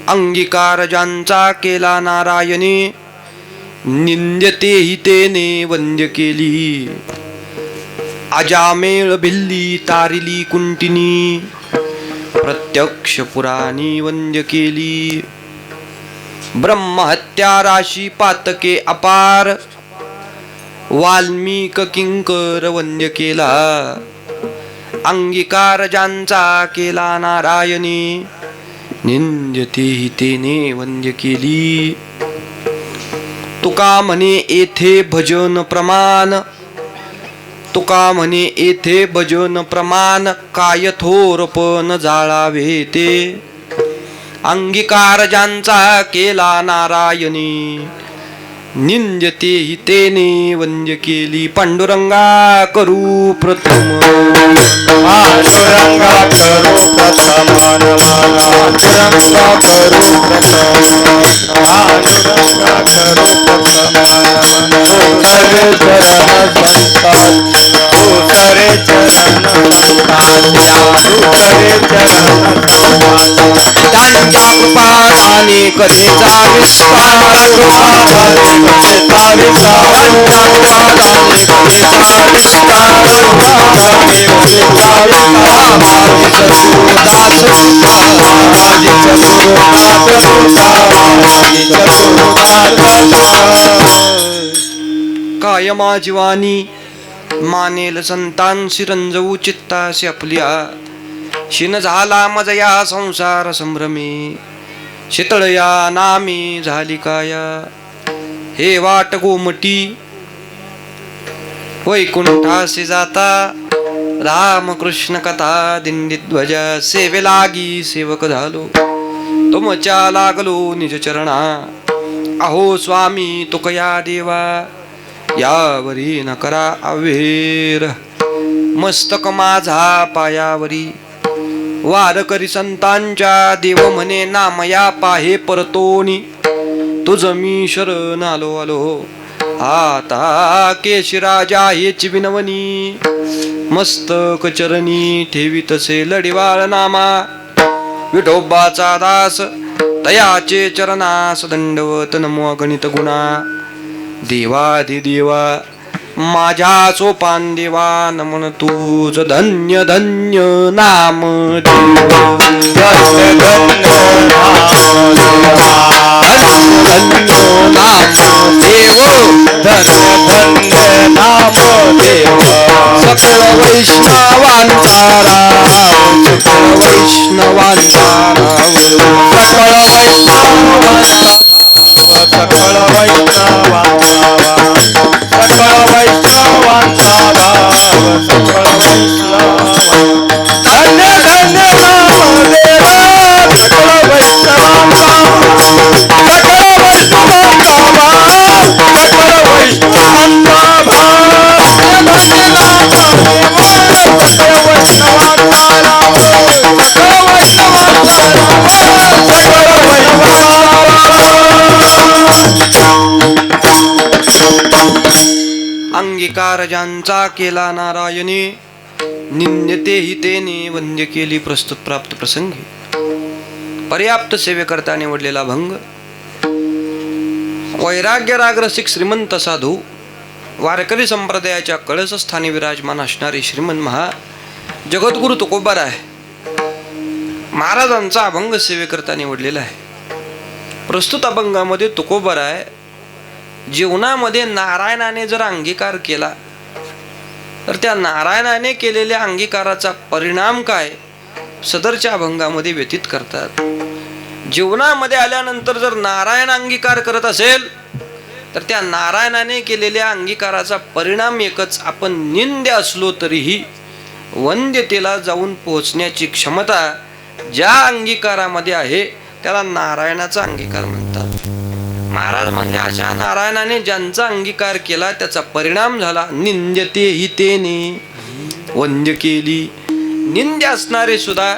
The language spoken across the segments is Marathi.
अंगीकार ज्यांचा केला नारायणी, निंद्यते हितेने वंद्य केली. अजामेळ भिल्ली तारिली कुंटिनी, प्रत्यक्ष पुराणी वंद्य केली. ब्रह्महत्या राशी पातके अपार, वाल्मिक किंकर वंद्य केला. अंगीकार ज्यांचा केला नारायणी, निंद्यते हितेने वंद्य केली. तुका म्हणे येथे भजन प्रमाण, तुका म्हणे येथे भजन प्रमाण. काय थोरपण जाळावे ते, अंगीकार ज्यांचा केला नारायणी, निंद्यते हितेने वंद्य केली. पांडुरंगा करू प्रथम, पांडुरंगा करू प्रथम, पांडुरंगा करू प्रथम, पांडुरंगा करू प्रथम. सरे चरण संतांच्या, सरे चरण संतांच्या, सरे चरण संतांच्या. त्यांच्या कृपादाने कथेचा विस्तार, कथेचा विस्तार, कृपादाने कथेचा विस्तार. कायमा जीवानी मानेल संतांशी रंजवू चित्ताशी आपल्या. शिन झाला मजया संसार संभ्रमे, शीतळया नामी झाली काया. हे वाट गोमटी वैकुंठासी जाता, राम कृष्ण कथा दिंडी ध्वजा. सेवे लागी सेवक झालो, तुमच्या लागलो निज चरणा. अहो स्वामी तुकया देवा, यावरी न करा अवेर. मस्तक माझा पायावरी, वार करी संतांच्या. देव म्हणे नामया पाहे परतोनी, तुझ मी शरण आलो आलो. आता केशिराजा हेची विनवनी, मस्तक चरणी ठेवी तसे लढिवाळ नामा. विठोबाचा दास तयाचे चरणास दंडवत नमो गणित गुणा. देवाधिदेवा माझ्या सोपान देवा, नमन तुझ धन्य धन्य नाम देव. धन्य धन्य नाम देव, धन्य धन्य नाम देव. सकळ वैष्णवांचा राव, सकळ वैष्णवांचा राव. सकळ वैष्णवांचा, सकळ वैष्णवांचा, सकळ वैष्णवांचा भाव, सकळ वैष्णवांचा. धन्य धन्य नाम देव, सकळ वैष्णवांचा, सकळ वैष्णवांचा भाव, सकळ वैष्णवांचा भाव. धन्य नाम देव, सकळ वैष्णवांचा नाम, सकळ वैष्णवांचा नाम, सकळ अंगीकार ज्यांचा केला नारायणी, निंद्यते हितेने वंद्य केली. प्रस्तुत प्राप्त प्रसंगी पर्याप्त सेवेकरता निवडलेला भंग. वैराग्य राग रसिक श्रीमंत साधू, वारकरी संप्रदायाच्या कळसस्थानी विराजमान असणारे श्रीमंत महा जगद्गुरु तुकोबाराय महाराजांचा अभंग सेवेकरता निवडलेला आहे. प्रस्तुत अभंगामध्ये तुकोबाराय जीवनामध्ये नारायणाने जर अंगीकार केला, तर त्या नारायणाने केलेल्या अंगीकाराचा परिणाम काय सदरच्या अभंगामध्ये व्यतीत करतात. जीवनामध्ये आल्यानंतर जर नारायण अंगीकार करत असेल, तर त्या नारायणाने केलेल्या अंगीकाराचा परिणाम एकच. आपण निंद्य असलो तरीही वंद्यतेला जाऊन पोहोचण्याची क्षमता ज्या अंगीकारामध्ये आहे, त्याला नारायणाचा अंगीकार म्हणतात. महाराज म्हणजे अशा नारायणाने ज्यांचा अंगीकार केला त्याचा परिणाम झाला. निंद्यते हितेने वंद्य केली. निंद्य असणारे सुद्धा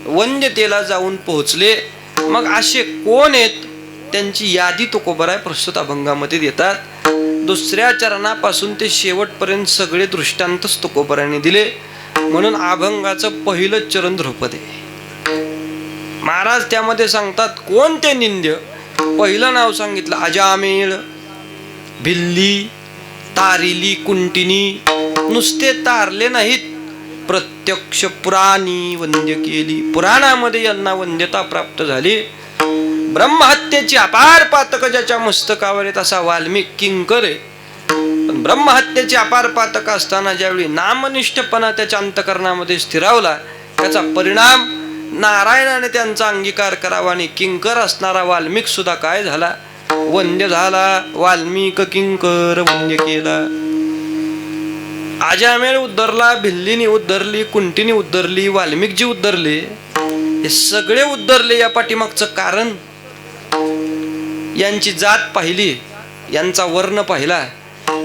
वंद्यतेला जाऊन पोहोचले. मग असे कोण आहेत, त्यांची यादी तुकोबाराय प्रस्तुत अभंगामध्ये देतात. दुसऱ्या चरणापासून ते शेवटपर्यंत सगळे दृष्टांतच तुकोबाराने दिले. म्हणून अभंगाचं पहिलं चरण ध्रुपद आहे. महाराज त्यामध्ये सांगतात कोणते निंद्य. पहिलं नाव सांगितलं अजामेळ, भिल्ली, तारिली, कुंटिनी. नुसते तारले नाहीत, प्रत्यक्ष पुराणी वंद्य केली. पुराणामध्ये यांना वंद्यता प्राप्त झाली. ब्रह्महत्येची अपार पातक ज्याच्या मस्तकावर येत असा वाल्मिक किंकर आहे. पण ब्रह्महत्येची अपार पातक असताना ज्यावेळी नामनिष्ठपणा त्याच्या अंतकरणामध्ये स्थिरावला, त्याचा परिणाम नारायणाने त्यांचा अंगीकार करावा आणि किंकर असणारा वाल्मिक सुद्धा काय झाला, वंद्य झाला. वाल्मिक किंकर वंद्य केला. अजामेळ उद्धरला, भिल्लीनी उद्धरली, कुंटिनी उद्धरली, वाल्मिकजी उद्धरले. हे सगळे उद्धरले या पाठीमागचं कारण, यांची जात पाहिली, यांचा वर्ण पाहिला,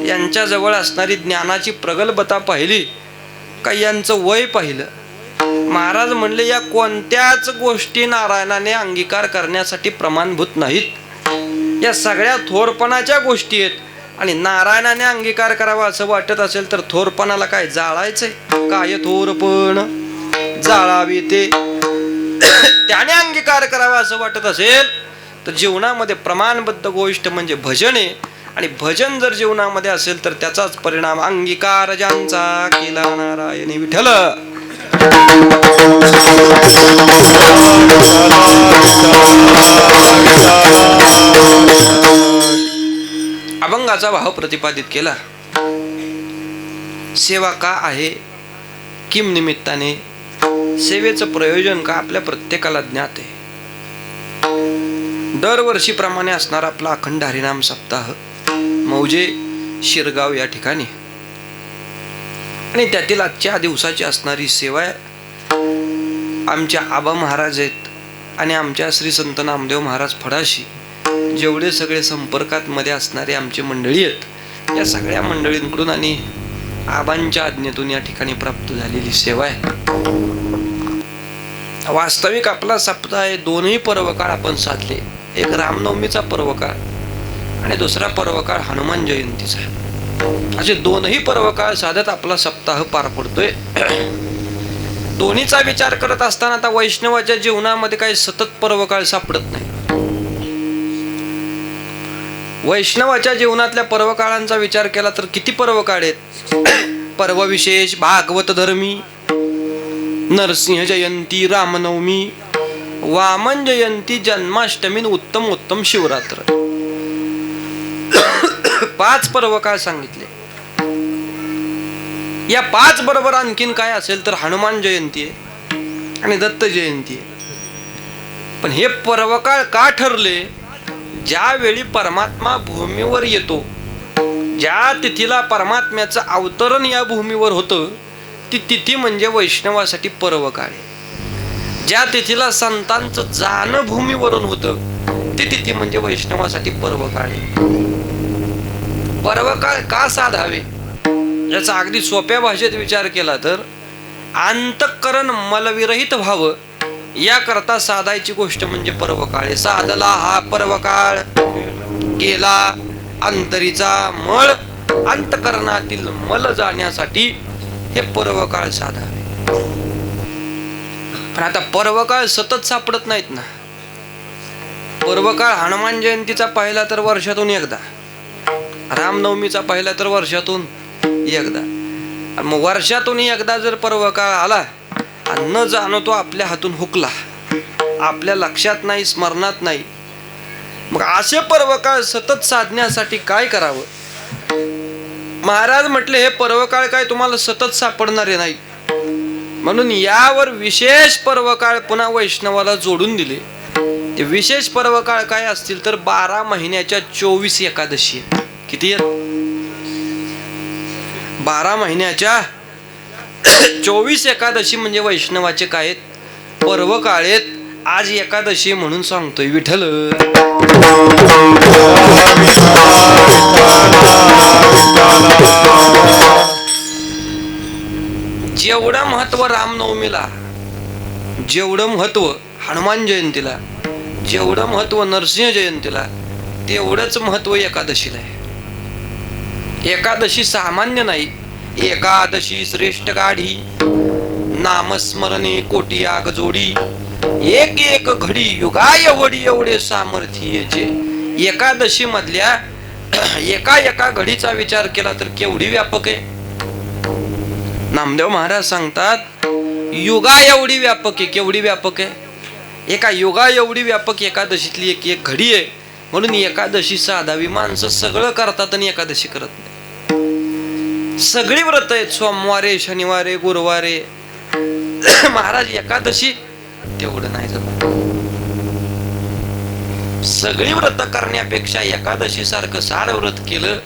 यांच्या जवळ असणारी ज्ञानाची प्रगल्भता पाहिली का, यांचं वय पाहिलं. महाराज म्हणले या कोणत्याच गोष्टी नारायणाने अंगीकार करण्यासाठी प्रमाणभूत नाहीत. या सगळ्या थोरपणाच्या गोष्टी आहेत. आणि नारायणाने अंगीकार करावा असं वाटत असेल तर थोरपणाला काय जाळायचंय? काय थोरपण जाळावे ते. त्याने अंगीकार करावा असं वाटत असेल तर जीवनामध्ये प्रमाणबद्ध गोष्ट म्हणजे भजन आहे. आणि भजन जर जीवनामध्ये असेल तर त्याचाच परिणाम अंगीकार ज्यांचा केला नारायणी विठ्ठल. अभंगाचा भाव प्रतिपादित केला. सेवा का आहे, किम निमित्ताने, सेवेचं प्रयोजन का आपल्या प्रत्येकाला ज्ञात आहे. दरवर्षीप्रमाणे असणार आपला अखंड हरिनाम सप्ताह मौजे शिरगाव या ठिकाणी. आणि त्यातील आजच्या दिवसाची असणारी सेवा आमच्या आबा महाराज आहेत आणि आमच्या श्री संत नामदेव महाराज फडाशी जेवढे सगळे संपर्कात मध्ये असणारे आमची मंडळी आहेत, या सगळ्या मंडळींकडून आणि आबांच्या आज्ञेतून या ठिकाणी प्राप्त झालेली सेवा आहे. वास्तविक आपला सप्ताह आहे, दोनही पर्वकाळ आपण साधले. एक रामनवमीचा पर्वकाळ आणि दुसरा पर्वकाळ हनुमान जयंतीचा. असे दोनही पर्वकाळ साधत आपला सप्ताह पार पडतोय. दोन्हीचा विचार करत असताना आता वैष्णवाच्या जीवनामध्ये काही सतत पर्वकाळ सापडत नाही. वैष्णवाच्या जीवनातल्या पर्वकाळांचा विचार केला तर किती पर्वकाळ आहेत. पर्वविशेष भागवत धर्मी, नरसिंह जयंती, रामनवमी, वामन जयंती, जन्माष्टमी, उत्तम उत्तम शिवरात्र. 5 पर्वकाळ सांगितले. या 5 बरोबर आणखीन काय असेल तर हनुमान जयंती आहे आणि दत्त जयंती आहे. पण हे पर्वकाळ का ठरले? ज्यावेळी परमात्मा भूमीवर येतो, ज्या तिथीला परमात्म्याचं अवतरण या भूमीवर होतं, ती तिथी म्हणजे वैष्णवासाठी पर्वकाळ आहे. ज्या तिथीला संतांचं जाणं भूमीवरून होतं, ती तिथी म्हणजे वैष्णवासाठी पर्वकाळ आहे. पर्वकाळ का साधावे याचा अगदी सोप्या भाषेत विचार केला तर अंतःकरण मलविरहित व्हावं याकरता साधायची गोष्ट म्हणजे पर्वकाळ. साधला हा पर्वकाळ, केला अंतरीचा मळ, अंतःकरणातील मल जाण्यासाठी हे पर्वकाळ साधावे. पण आता पर्वकाळ सतत सापडत नाहीत ना. पर्वकाळ हनुमान जयंतीचा पाहिला तर वर्षातून एकदा, रामनवमीचा पाहिला तर वर्षातून एकदा. मग वर्षातून एकदा जर पर्वकाळ आला आणि न जाणो तो आपल्या हातून हुकला, आपल्या लक्षात नाही, स्मरणात नाही, मग असे पर्वकाळ सतत साधण्यासाठी काय करावं? महाराज म्हटले हे पर्वकाळ काय तुम्हाला सतत सापडणारे नाही, म्हणून यावर विशेष पर्वकाळ पुन्हा वैष्णवाला जोडून दिले. ते विशेष पर्वकाळ काय असतील तर 12 महिन्याच्या 24 एकादशी. किती आहेत? 12 महिन्याच्या 24 एकादशी म्हणजे वैष्णवाचे काय आहेत? पर्वकाळ आहेत. आज एकादशी म्हणून सांगतोय विठ्ठल. जेवढं महत्व रामनवमीला, जेवढं महत्व हनुमान जयंतीला, जेवढं महत्व नरसिंह जयंतीला, तेवढंच महत्व एकादशीला आहे. एकादशी सामान्य नाही. एकादशी श्रेष्ठ गाढी, नामस्मरणे कोटी आग जोडी, एक एक घडी युगा एवढी एवढे सामर्थ्य एकादशी मधल्या एका एका घडीचा विचार केला तर केवढी व्यापक आहे. नामदेव महाराज सांगतात युगा एवढी व्यापक आहे. केवढी व्यापक आहे? एका युगा एवढी व्यापक एकादशीतली एक एक घडी आहे. म्हणून एकादशी साधावी. माणसं सगळं करतात आणि एकादशी करत नाही. सगळी व्रत आहेत, सोमवारे शनिवारे गुरुवारे. महाराज एकादशी तेवढं नाही जमत. सगळी व्रत करण्यापेक्षा एकादशी सारखं सार व्रत केलं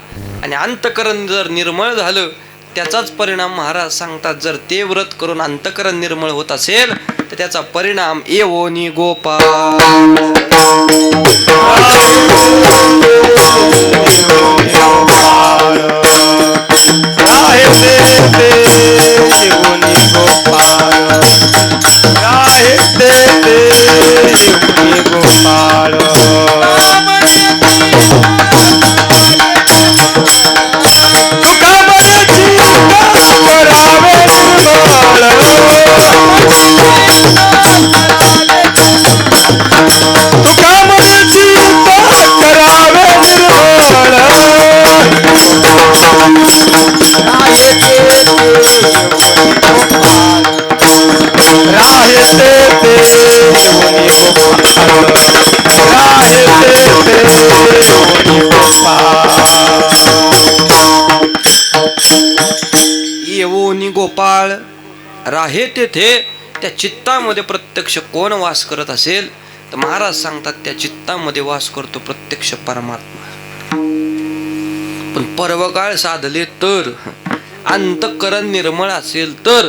आणि अंतकरण जर निर्मळ झालं त्याचाच परिणाम महाराज सांगतात. जर ते व्रत करून अंतकरण निर्मळ होत असेल तर त्याचा परिणाम एवोनी गोपाळ. येवोनी गोपाळ राहे तेथे. त्या चित्तामध्ये प्रत्यक्ष कोण वास करत असेल तर महाराज सांगतात त्या चित्तामध्ये वास करतो प्रत्यक्ष परमात्मा. पण पर्वकाळ साधले तर, अंतःकरण निर्मळ असेल तर,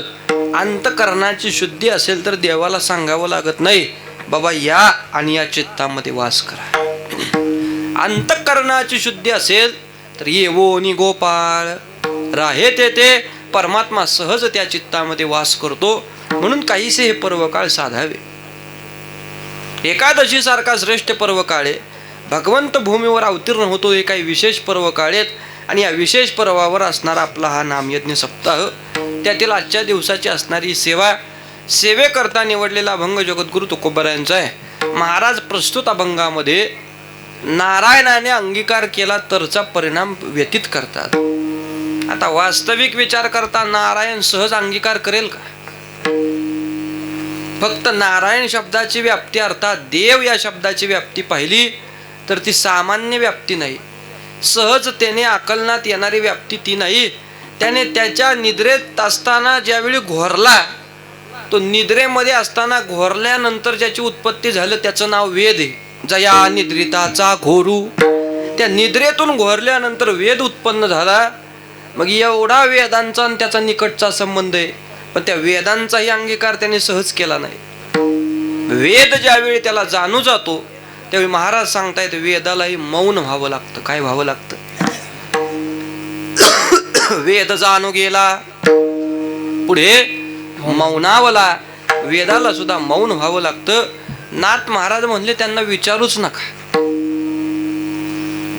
अंतःकरणाची शुद्धी असेल तर देवाला सांगावं लागत नाही बाबा या आणि या चित्तामध्ये वास करा. अंतःकरणाची शुद्धी असेल तर येवोनी गोपाळ राहे तेथे. परमात्मा सहज त्या चित्तामध्ये वास करतो. म्हणून काहीसे हे पर्वकाळ साधावे. एकादशी सारखा श्रेष्ठ पर्वकाळ आहे. भगवंत भूमीवर अवतीर्ण होतो. हे काही विशेष पर्वकाळ आहेत आणि या विशेष पर्वावर असणारा आपला हा नामयज्ञ सप्ताह, त्यातील आजच्या दिवसाची असणारी सेवा, सेवेकरता निवडलेला अभंग जगद्गुरु तुकोबरायांचा आहे. महाराज प्रस्तुत अभंगामध्ये नारायणाने अंगीकार केला तरचा परिणाम व्यतीत करतात. आता वास्तविक विचार करता नारायण सहज अंगीकार करेल का? फक्त नारायण शब्दाची व्याप्ती अर्थात देव या शब्दाची व्याप्ती पाहिली तर ती सामान्य व्याप्ती नाही. सहजतेने आकलनात येणारी व्याप्ती ती नाही. त्याने त्याच्या निद्रेत असताना ज्यावेळी घोरला, तो निद्रेमध्ये असताना घोरल्यानंतर ज्याची उत्पत्ती झालं त्याचं नाव वेद आहे. जया निद्रिताचा घोरू. त्या निद्रेतून घोरल्यानंतर वेद उत्पन्न झाला. मग एवढा वेदांचा आणि त्याचा निकटचा संबंध आहे. पण त्या वेदांचाही अंगीकार त्याने सहज केला नाही. वेद ज्यावेळी त्याला जाणू जातो त्यावेळी महाराज सांगतायत वेदालाही मौन व्हावं लागतं. काय व्हावं लागतं? वेद जाणू गेला पुढे मौनावला. वेदाला सुद्धा मौन व्हावं लागतं. नाथ महाराज म्हणले त्यांना विचारूच नका.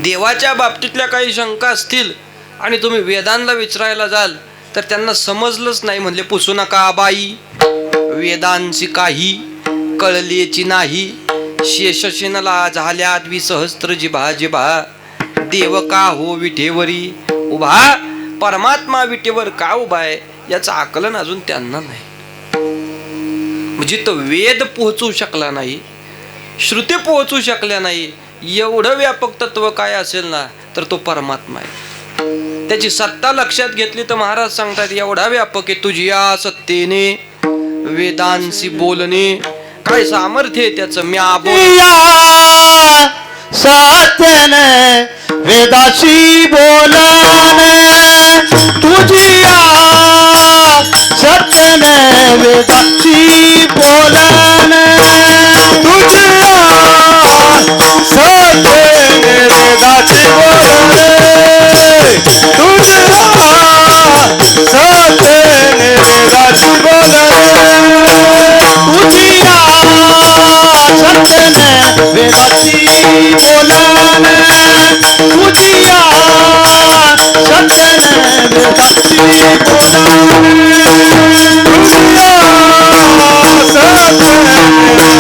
देवाच्या बाबतीतल्या काही शंका असतील आणि तुम्ही वेदांना विचारायला जाल तर त्यांना समजलंच नाही. म्हणले पुसू नका बाई वेदांची काही कळलेची नाही. शेषशिनला झाल्या द्विसहस्त्र जिभा जिभा. देव का हो विठेवरी उभा. परमात्मा विटेवर का उभा आहे याचं आकलन अजून त्यांना नाही. म्हणजे तो वेद पोहोचू शकला नाही, श्रुती पोहोचू शकल्या नाही. एवढं व्यापक तत्व काय असेल ना तर तो परमात्मा आहे. त्याची सत्ता लक्षात घेतली तर महाराज सांगतात एवढा व्यापक आहे तुझी या सत्तेने वेदांशी बोलणे. काय सामर्थ्य आहे त्याचं. म्या बोल सत्याने वेदाशी बोलणे तुझी सत्याने वेदाशी बोलणे तुझी सत्याने वेदाशी बोलणे तुझी सत्याने वेदाशी बोलणे तुझी सत्याने वेदाशी बोलणे तुझिया सत्याने वेदाशी बोलणे तुझिया सत्याने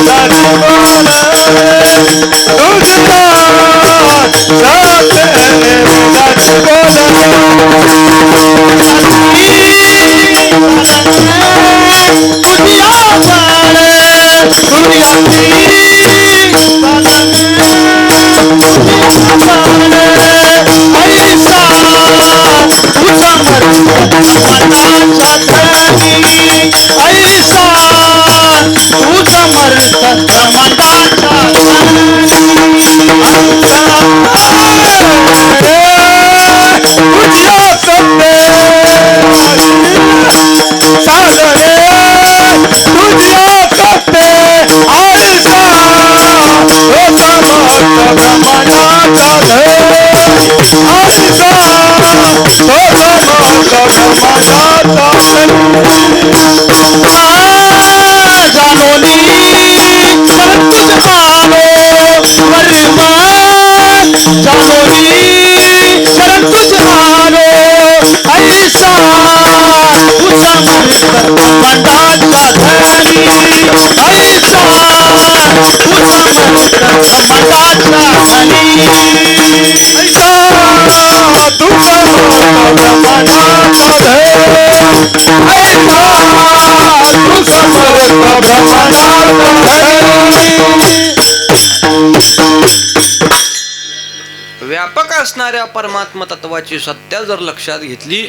व्यापक असणाऱ्या परमात्मा तत्वाची सत्य जर लक्षात घेतली,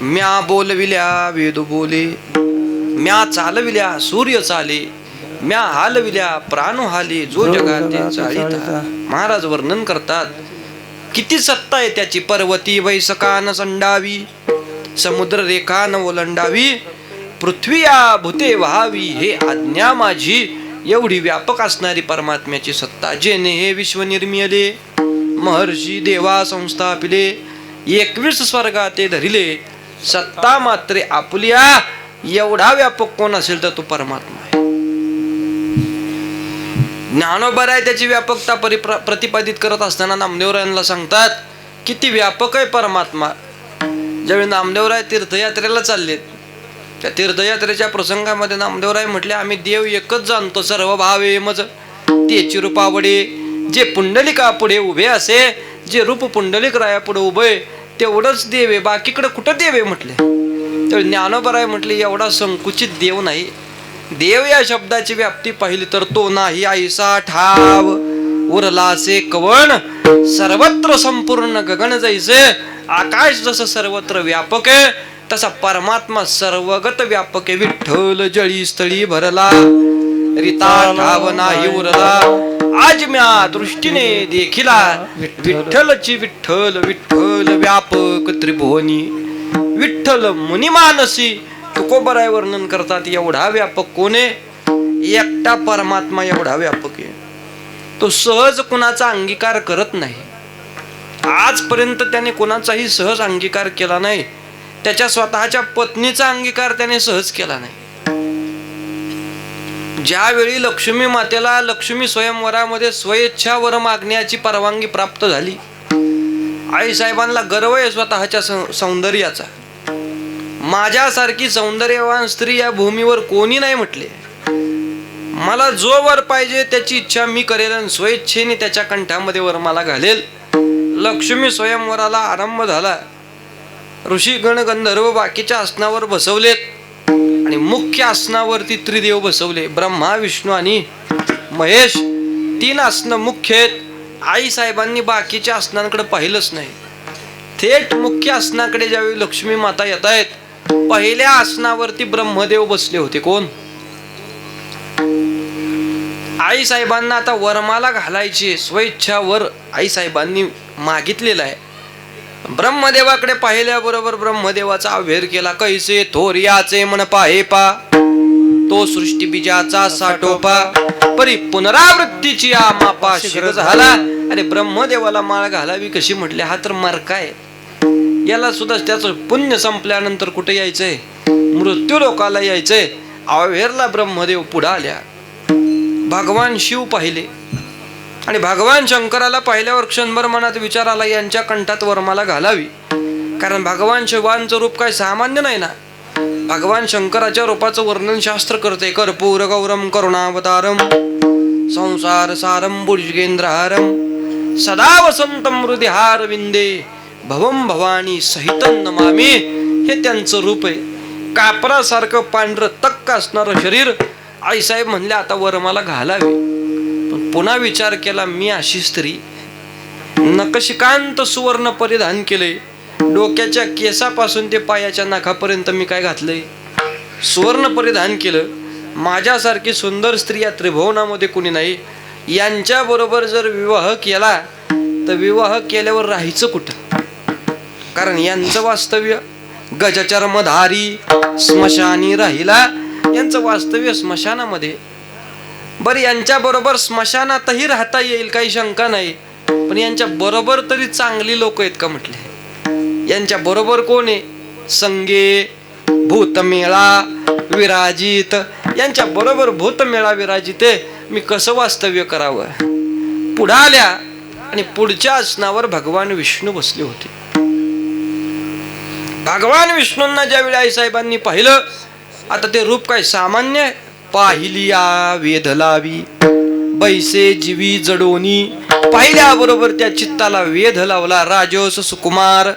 म्या बोलविल्या वेद बोले, म्या चालविल्या सूर्य चाले, म्या हालविल्या प्राण हाले, जो जगाते चालिता. महाराज वर्णन करतात किती सत्ता आहे त्याची. पर्वती वैसकान संडावी, समुद्र रेखा न ओलांडावी, पृथ्वी या भूते व्हावी, हे आज्ञा माझी. एवढी व्यापक असणारी परमात्म्याची सत्ता. जेने हे विश्व निर्मिले, महर्षी देवा संस्थापिले, 21 स्वर्गाते धरिले, सत्ता मात्रे आपुल्या. एवढा व्यापक कोण असेल तर तो परमात्मा आहे. ज्ञानोबा आहे त्याची व्यापकता प्रतिपादित करत असताना नामदेवरायांना सांगतात किती व्यापक आहे परमात्मा. ज्यावेळी नामदेवराय तीर्थयात्रेला चाललेत, त्या तीर्थयात्रेच्या प्रसंगामध्ये नामदेवराय म्हटले, आम्ही देव एकच जाणतो, सर्व भावे मज तेची रूपावडे. जे पुंडलिका पुढे उभे असे, जे रूप पुंडलिक राया पुढे उभे, तेवढंच देव आहे, बाकीकडे कुठं देव आहे म्हटले. तर ज्ञानोबराय म्हटले, एवढा संकुचित देव नाही. देव या शब्दाची व्याप्ती पाहिली तर तो नाही ऐसा ठाव उरलासे कवण, सर्वत्र संपूर्ण गगन जैसे. आकाश जसं सर्वत्र व्यापक आहे, तसा परमात्मा सर्वगत व्यापक आहे. विठ्ठल जळी स्थळी भरला, रिता ठाव नाही उरला. आज म्या दृष्टीने देखिला, विठ्ठलची विठ्ठल विठ्ठल व्यापक त्रिभुवनी. विठ्ठल मुनी मानसी. तुकोबराय वर्णन करतात, एवढा व्यापक कोण आहे? एकटा परमात्मा एवढा व्यापक आहे. तो सहज कुणाचा अंगीकार करत नाही. आजपर्यंत त्याने कोणाचाही सहज अंगीकार केला नाही. त्याच्या स्वतःच्या पत्नीचा अंगीकार त्याने सहज केला नाही. ज्यावेळी लक्ष्मी मातेला लक्ष्मी स्वयंवरामध्ये स्वेच्छा वर मागण्याची परवानगी प्राप्त झाली, आई साहेबांना गर्व आहे स्वतःच्या सौंदर्याचा. माझ्यासारखी सौंदर्यवान स्त्री या भूमीवर कोणी नाही म्हटले. मला जो वर पाहिजे त्याची इच्छा मी करेल आणि स्वेच्छेने त्याच्या कंठामध्ये वर मला घालेल. लक्ष्मी स्वयंवराला आरंभ झाला. ऋषीगण गंधर्व बाकीच्या आसनावर बसवलेत आणि मुख्य आसनावरती त्रिदेव बसवले. ब्रह्मा विष्णू आणि महेश 3 आसनं मुख्य आहेत. आई साहेबांनी बाकीच्या आसनांकडे पाहिलंच नाही. थेट मुख्य आसनाकडे ज्यावेळी लक्ष्मी माता येत आहेत, पहिल्या आसनावरती ब्रह्मदेव बसले होते. कोण? आई साहेबांना आता वरमाला घालायची स्वेच्छा वर आई साहेबांनी मागितलेला आहे. ब्रह्मदेवाकडे पाहिल्याबरोबर ब्रह्मदेवाचा अव्हेर केला. कैसे थोरियाचे मन पाहे पा, तो सृष्टी बीजाचा साठोपा, परी पुनरावृत्तीची मापा शिग झाला. अरे ब्रह्मदेवाला माळ घालावी कशी म्हटले? हा तर मार्ग आहे. याला सुद्धा त्याचं पुण्य संपल्यानंतर कुठे यायचंय? मृत्यू लोकाला यायचंय. अव्हेरला ब्रह्मदेव पुढे आल्या. भगवान शिव पाहिले आणि भगवान शंकराला पाहिल्यावर क्षणभर मनात विचार आला, यांच्या कंठात वरमाला घालावी. कारण भगवान शिवांचं रूप काय सामान्य नाही ना. भगवान शंकराच्या रूपाचं वर्णन शास्त्र करते. कर्पूर गौरम करुणावतारम संसार सारम भुजगेंद्रहारम सदा वसंतम हृदयार विंदे भवम भवानी सहितं नमामि. हे त्यांचं रूप आहे. कापरासारखं पांढरं तक्क असणारं शरीर. आईसाहेब म्हणले आता वर मला घालावे. पण पुन्हा विचार केला, मी अशी स्त्री, नकशिकांत सुवर्ण परिधान केले, डोक्याच्या केसापासून ते पायाच्या नखापर्यंत मी काय घातलंय, सुवर्ण परिधान केलं. माझ्यासारखी सुंदर स्त्री या त्रिभुवनामध्ये कुणी नाही. यांच्या बरोबर जर विवाह केला तर विवाह केल्यावर राहायचं कुठं? कारण यांचं वास्तव्य गजचर्मधारी स्मशानी राहिला. यांचं वास्तव्य स्मशानामध्ये. बरं, यांच्या बरोबर स्मशानातही राहता येईल, काही शंका नाही. पण यांच्या बरोबर तरी चांगली लोक आहेत का म्हटले. यांच्या बरोबर कोण आहे? संगे भूतमेळा विराजित. यांच्या बरोबर भूतमेळा विराजित आहे. मी कसं वास्तव्य करावं? पुढे आल्या आणि पुढच्या आसनावर भगवान विष्णू बसले होते. भगवान विष्णूंना ज्यावेळी आईसाहेबांनी पाहिलं, आता ते रूप काय सामान्य आहे? पाहिलिया वेध लावी बैसे जीवी जडोनी. पाहिल्याबरोबर त्या चित्ताला वेध लावला. राजस सुकुमार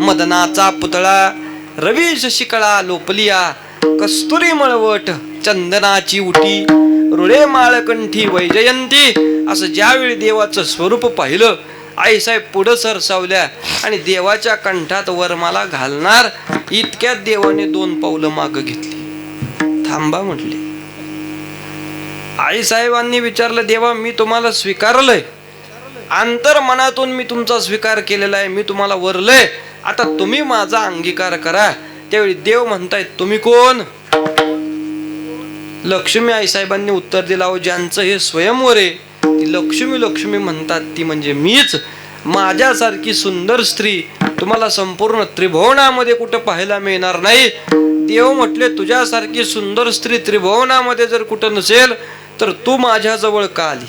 मदनाचा पुतळा रवी शशिकळा लोपलिया. कस्तुरी मळवट चंदनाची उटी रुळे माळकंठी वैजयंती. असं ज्यावेळी देवाचं स्वरूप पाहिलं, आईसाहेब पुढं सरसावल्या आणि देवाच्या कंठात वरमाला घालणार इतक्यात देवाने 2 पावलं माग घेतली. थांबा म्हटले. आईसाहेबांनी विचारलं, देवा मी तुम्हाला स्वीकारलंय, अंतर्मनातून मी तुमचा स्वीकार केलेला आहे, मी तुम्हाला वरलंय, आता तुम्ही माझा अंगीकार करा. त्यावेळी देव म्हणतायत, तुम्ही कोण? लक्ष्मी. आईसाहेबांनी उत्तर दिला, अहो ज्यांचं हे स्वयंवर आहे ती लक्ष्मी लक्ष्मी म्हणतात, ती म्हणजे मीच. माझ्यासारखी सुंदर स्त्री तुम्हाला संपूर्ण त्रिभुवनामध्ये कुठं पाहायला मिळणार नाही. देव म्हटले, तुझ्यासारखी सुंदर स्त्री त्रिभुवनामध्ये जर कुठं नसेल तर तू माझ्याजवळ का आली?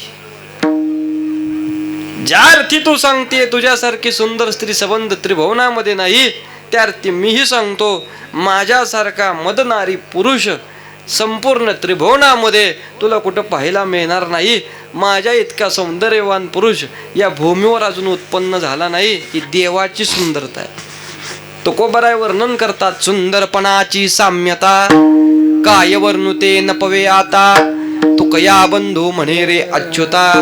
ज्या अर्थी तू सांगते तुझ्यासारखी सुंदर स्त्री संबंध त्रिभुवनामध्ये नाही, त्या अर्थी मीही सांगतो माझ्यासारखा मदनारी पुरुष संपूर्ण त्रिभुवनामध्ये तुला कुठं पाहायला मिळणार नाही. माझ्या इतका सौंदर्यवान पुरुष या भूमीवर अजून उत्पन्न झाला नाही. ही देवाची सुंदरता आहे. तुकोबराय वर्णन करतात, सुंदरपणाची साम्यता काय वर्णुते नपवे आता. तुकया बंधू म्हणे रे अच्युता.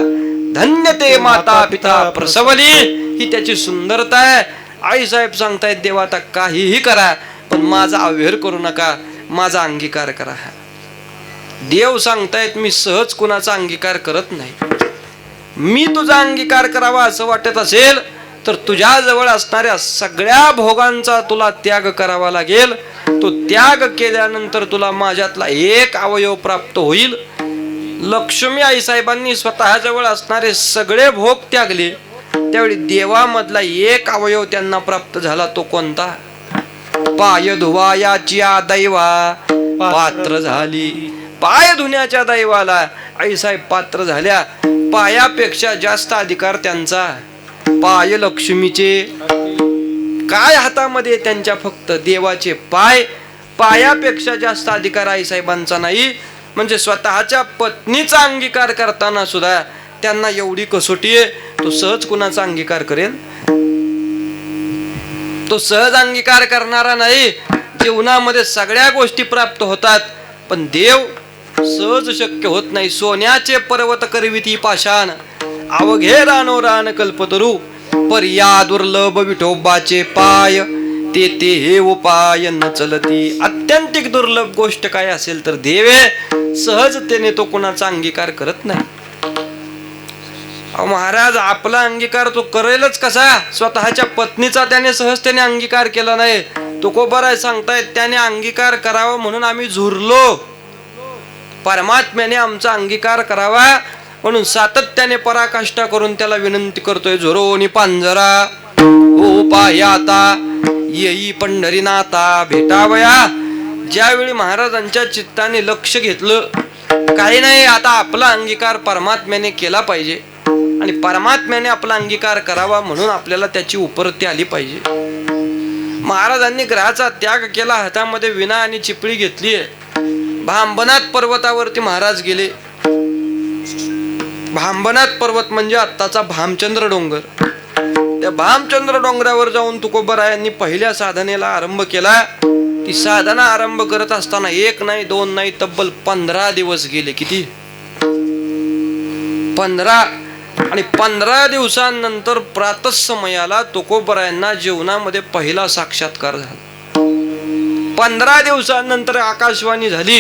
धन्य ते माता पिता प्रसवली. ही त्याची सुंदरता आहे. आईसाहेब सांगतायत, देवा आता काहीही करा पण माझा अव्हेर करू नका, माझा अंगीकार करा. देव सांगतायत, मी सहज कुणाचा अंगीकार करत नाही. मी तुझा अंगीकार करावा असं वाटत असेल तर तुझ्या जवळ असणाऱ्या सगळ्या भोगांचा तुला त्याग करावा लागेल. तो त्याग केल्यानंतर तुला माझ्यातला एक अवयव प्राप्त होईल. लक्ष्मी आईसाहेबांनी स्वतःजवळ असणारे सगळे भोग त्यागले. त्यावेळी देवामधला एक अवयव त्यांना प्राप्त झाला. तो कोणता? पाय धुवायाची दैवा पात्र झाली. पाय धुण्याच्या दैवाला आईसाहेब पात्र झाल्या. पायापेक्षा जास्त अधिकार त्यांचा. पाय लक्ष्मीचे. काय हातामध्ये? त्यांच्या फक्त देवाचे पाय. पायापेक्षा जास्त अधिकार आईसाहेबांचा नाही. म्हणजे स्वतःच्या पत्नीचा अंगीकार करताना सुद्धा त्यांना एवढी कसोटी आहे. तो सहज कुणाचा अंगीकार करेल? तो सहज अंगीकार करणारा नाही. जीवनामध्ये सगळ्या गोष्टी प्राप्त होतात पण देव सहज शक्य होत नाही. सोन्याचे पर्वत करविती पाषाण अवघे रानो रान कल्पतरू. पर्या दुर्लभ विठोबाचे पाय ते हे उपाय न चलती. अत्यंतिक दुर्लभ गोष्ट काय असेल तर देवे सहजतेने तो कुणाचा अंगीकार करत नाही. महाराज आपला अंगीकार तो करेलच कसा? स्वतःच्या पत्नीचा त्याने सहजतेने अंगीकार केला नाही. तुकोबराय सांगतायत, त्याने अंगीकार करावा म्हणून आम्ही झुरलो. परमात्म्याने आमचा अंगीकार करावा म्हणून सातत्याने पराकाष्ठा करून त्याला विनंती करतोय. झुरोनी पांजरा हो पायाता येई पंढरीनाथा भेटावया. ज्यावेळी महाराजांच्या चित्ताने लक्ष घेतलं, काही नाही आता आपला अंगीकार परमात्म्याने केला पाहिजे आणि परमात्म्याने आपला अंगीकार करावा म्हणून आपल्याला त्याची उपरती आली पाहिजे. महाराजांनी ग्रहाचा त्याग केला, हातामध्ये विणा आणि चिपळी घेतली. भांबनाथ पर्वतावरती महाराज गेले. भांबनाथ पर्वत म्हणजे आत्ताचा भामचंद्र डोंगर. त्या भामचंद्र डोंगरावर जाऊन तुकोबरायांनी पहिल्या साधनेला आरंभ केला. ती साधना आरंभ करत असताना 1 नाही 2 नाही तब्बल 15 दिवस गेले. किती? 15. आणि 15 दिवसांनंतर प्रातःसमयाला तुकोबरायांना जीवनामध्ये पहिला साक्षात्कार झाला. 15 दिवसांनंतर आकाशवाणी झाली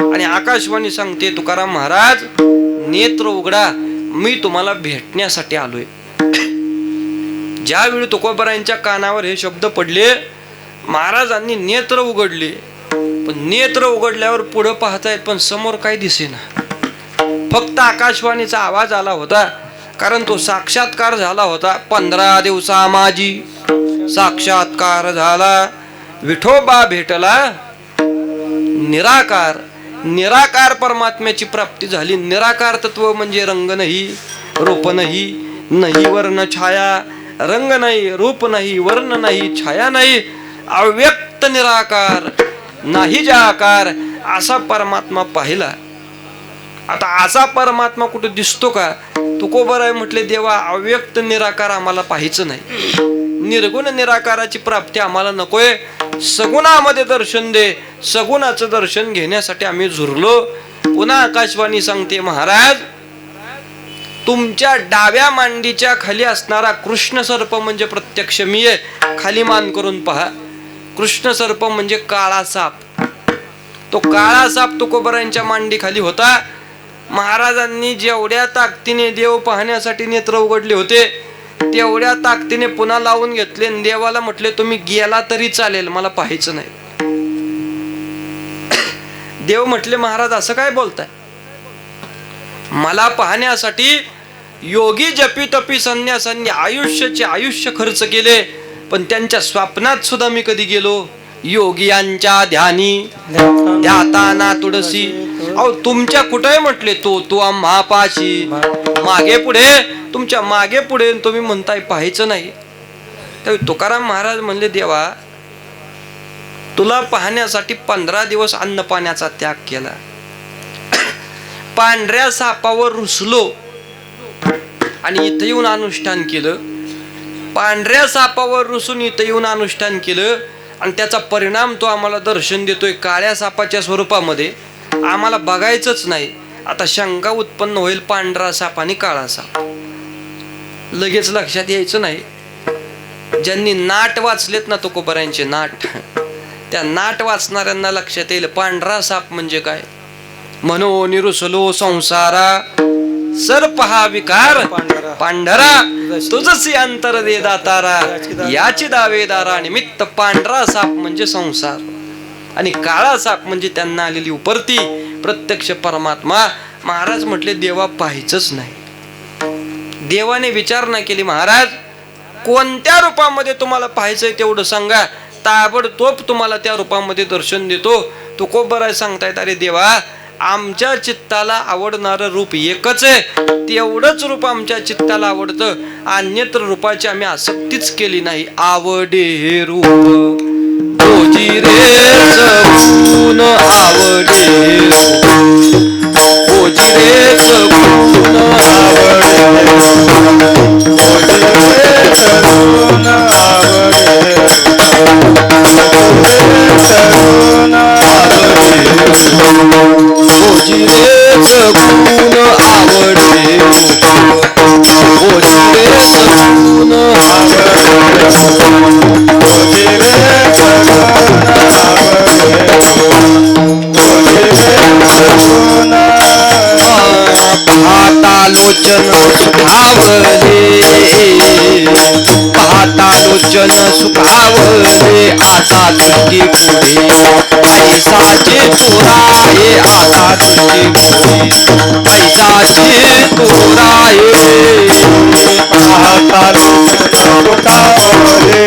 आणि आकाशवाणी सांगते, तुकाराम महाराज नेत्र उघडा, मी तुम्हाला भेटण्यासाठी आलोय. ज्यावेळी तुकोबरायांच्या कानावर हे शब्द पडले, महाराजांनी नेत्र उघडले. पण नेत्र उघडल्यावर पुढे पाहतायत पण समोर काही दिसेना. फक्त आकाशवाणीचा आवाज आला होता, कारण तो साक्षात्कार झाला होता. 15 दिवसा माझी साक्षात्कार झाला, विठोबा भेटला निराकार. निराकार परमात्म्याची प्राप्ती झाली. निराकार तत्व म्हणजे रंग नाही, रूप नाही, नाही वर्ण छाया. रंग नाही, रूप नाही, वर्ण नाही, छाया नाही, अव्यक्त निराकार, नाही जा आकार, असा परमात्मा पाहिला. आता असा परमात्मा कुठे दिसतो का? तुकोबराय म्हटले, देवा अव्यक्त निराकार आम्हाला पाहायचं नाही. निर्गुण निराकाराची प्राप्ती आम्हाला नकोय. सगुणामध्ये दर्शन दे. सगुणाचं दर्शन घेण्यासाठी आम्ही झुरलो. पुन्हा आकाशवाणी सांगते, महाराज तुमच्या डाव्या मांडीच्या खाली असणारा कृष्ण सर्प म्हणजे प्रत्यक्ष मी आहे. खाली मान करून पहा. कृष्ण सर्प म्हणजे काळा साप. तो काळा साप तुकोबरायांच्या मांडी खाली होता. महाराजांनी जेवढ्या ताकदीने देव पाहण्यासाठी नेत्र उघडले होते, तेवढ्या ताकदीने पुन्हा लावून घेतले. देवाला म्हटले, तुम्ही गेला तरी चालेल, मला पाहायचं नाही. देव म्हटले, महाराज असं काय बोलताय? मला पाहण्यासाठी योगी जपी तपी संन्यासांनी आयुष्य खर्च केले, पण त्यांच्या स्वप्नात सुद्धा मी कधी गेलो? योगियांच्या ध्यानी ध्याताना तुळसी. अहो तुमच्या कुठे म्हटले, तो आम्हा पाशी. मागे पुढे, तुमच्या मागे पुढे तुम्ही म्हणताय पाहायचं नाही. त्यावेळी तुकाराम महाराज म्हणले, देवा तुला पाहण्यासाठी 15 दिवस अन्न पाण्याचा त्याग केला. पांढऱ्या सापावर रुसलो आणि इथं येऊन अनुष्ठान केलं. पांढऱ्या सापावर रुसून इथं येऊन अनुष्ठान केलं आणि त्याचा परिणाम तो आम्हाला दर्शन देतोय काळ्या सापाच्या स्वरूपामध्ये. आम्हाला बघायचंच नाही. आता शंका उत्पन्न होईल, पांढरा साप आणि काळा साप लगेच लक्षात यायचं नाही. ज्यांनी नाट वाचलेत ना तुकोबरायांचे नाट, त्या नाट वाचणाऱ्यांना लक्षात येईल पांढरा साप म्हणजे काय. म्हणून निरुसलो संसारा सर्प हा विकार पांढरा, तुझसी अंतर दे दातारा, याची दावेदारा. निमित्त पांढरा साप म्हणजे संसार आणि काळा साप म्हणजे त्यांना आलेली उपरती प्रत्यक्ष परमात्मा. महाराज म्हटले, देवा पाहायचंच नाही. देवाने विचारणा केली, महाराज कोणत्या रूपामध्ये तुम्हाला पाहायचंय तेवढं सांगा, ताबडतोब तुम्हाला त्या रूपामध्ये दर्शन देतो. तुकोबराय सांगतायत, अरे देवा आमच्या चित्ताला आवडणारं रूप एकच आहे, तेवढंच रूप आमच्या चित्ताला आवडतं. अन्यत्र रूपाची आम्ही आसक्तीच केली नाही. आवडे हे रूप तुझी रे सगुण, आवडे हे रूप तुझी रे सगुण, आवडे सगुण, आवडे ओजी रे सगुण, आवडे ओजी रे सगुण, पाहता लोचन सुखावले, पाहता लोचन सुखावले. आता तुझी पुढे पैसाचे चोराये, आता तुझी पुढे पैसाचे चोराये. पाहता लोचन सुखावले,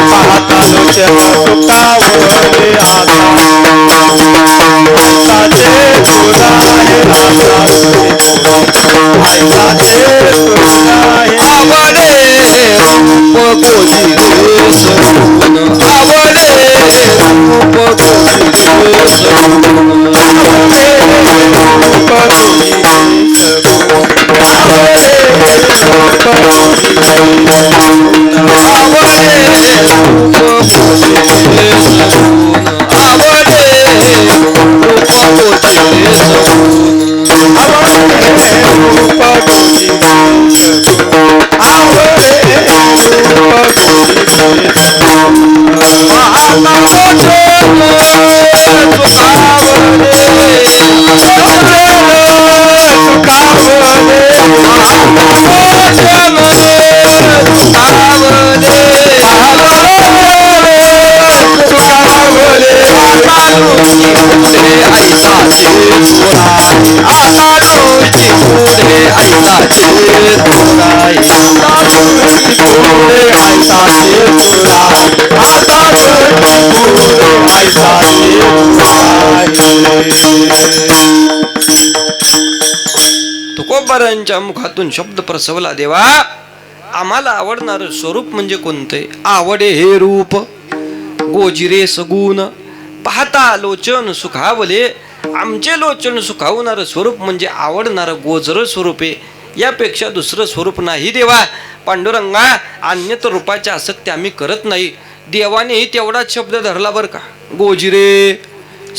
पाहता लोचन सुखावले. आता पैसाचे चोराये, आवडे रूप गोजी रे तुकोबारांच्या मुखातून शब्द प्रसवला, देवा आम्हाला आवडणार स्वरूप म्हणजे कोणते? आवडे हे रूप गोजिरे सगुण, पाहता लोचन सुखावले. आमचे लोचन सुखावणार स्वरूप म्हणजे आवडणार गोजर स्वरूपे, यापेक्षा दुसरं स्वरूप नाही देवा. पांडुरंगा, अन्यत्र रूपाच्या आसक्ती आम्ही करत नाही. देवानेही तेवढाच शब्द धरला बर का, गोजिरे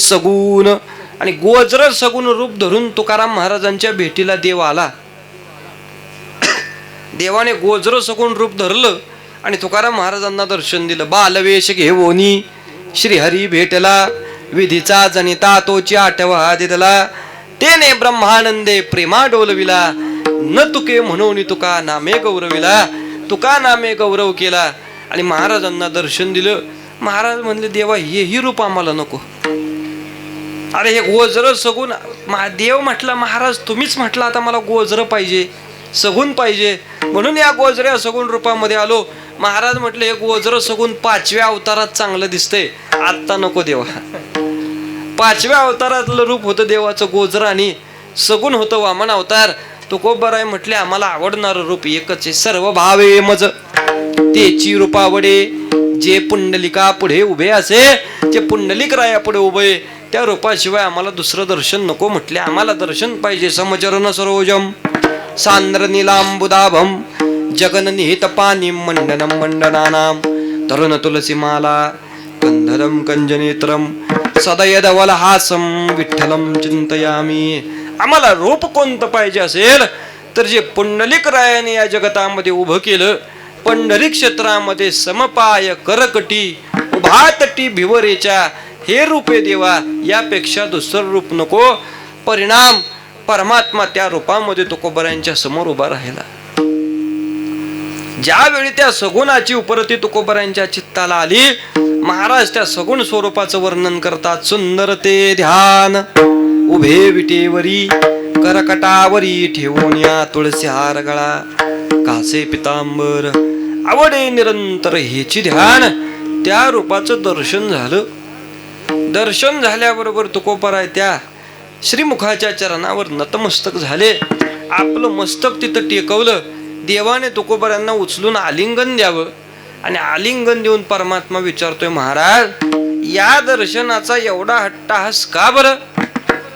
सगुण. आणि गोजर सगुण रूप धरून तुकाराम महाराजांच्या भेटीला देव आला. देवाने गोजर सगुण रूप धरलं आणि तुकाराम महाराजांना दर्शन दिलं. बालवेश घेवोनी श्रीहरी भेटला, विधीचा जनिता तोची आठवा दिदला. तेने ब्रह्मानंदे प्रेमा डोलविला, न तुके म्हणून तुका नामे गौरविला. तुका नामे गौरव केला आणि महाराजांना दर्शन दिलं. महाराज म्हणले, देवा हेही रूप आम्हाला नको. अरे हे गोजर सगुण. देव म्हटला, महाराज तुम्हीच म्हटलं आता मला गोजर पाहिजे, सगुण पाहिजे, म्हणून या गोजऱ्या सगुण रूपामध्ये आलो. महाराज म्हटले, हे गोजर सगुण 5व्या अवतारात चांगलं दिसतंय, आत्ता नको देवा. 5व्या अवतारातलं रूप होतं देवाचं गोजर आणि सगुण होतं वामन अवतार. तुकोबाराय म्हटले, आम्हाला आवडणारं रूप एकच आहे, सर्व भावे मज तेची रूपावडे. जे पुंडलिका पुढे उभे असे, जे पुंडलिक राया पुढे उभे, त्या रूपाशिवाय आम्हाला दुसरं दर्शन नको. म्हटले, आम्हाला दर्शन पाहिजे समचरण सरोजम सांद्र नीलांबुदाभम जगन निहित पाणी मंडनम मंडनानाम तरुण तुलसी माला कंधरम कंजनेत्रम सदयदवलहासम विठ्ठलम चिंतयामी. आम्हाला रूप कोणतं पाहिजे असेल तर जे पुंडलिक रायाने या जगतामध्ये उभं केलं, पंढरी क्षेत्रामध्ये समपाय करकटी उभातटी भिवरेच्या, हे रूपे देवा. यापेक्षा दुसरं रूप नको. परिणाम परमात्मा त्या रूपामध्ये तुकोबारांच्या समोर उभा राहिला. ज्यावेळी त्या सगुणाची उपरती तुकोबारांच्या चित्ताला आली, महाराज त्या सगुण स्वरूपाचं वर्णन करतात. सुंदर ते ध्यान उभे विटेवरी, करकटावरी ठेवून या तुळसी हार गळा, कासे पितांबर आवडे निरंतर हेची ध्यान. त्या रूपाचं दर्शन झालं. दर्शन झाल्याबरोबर तुकोबाराय त्या श्रीमुखाच्या चरणावर नतमस्तक झाले. आपलं मस्तक तिथं टेकवलं. देवाने तुकोबारांना उचलून आलिंगन द्यावं आणि आलिंगन देऊन परमात्मा विचारतोय, महाराज या दर्शनाचा एवढा हट्टहास का बरं?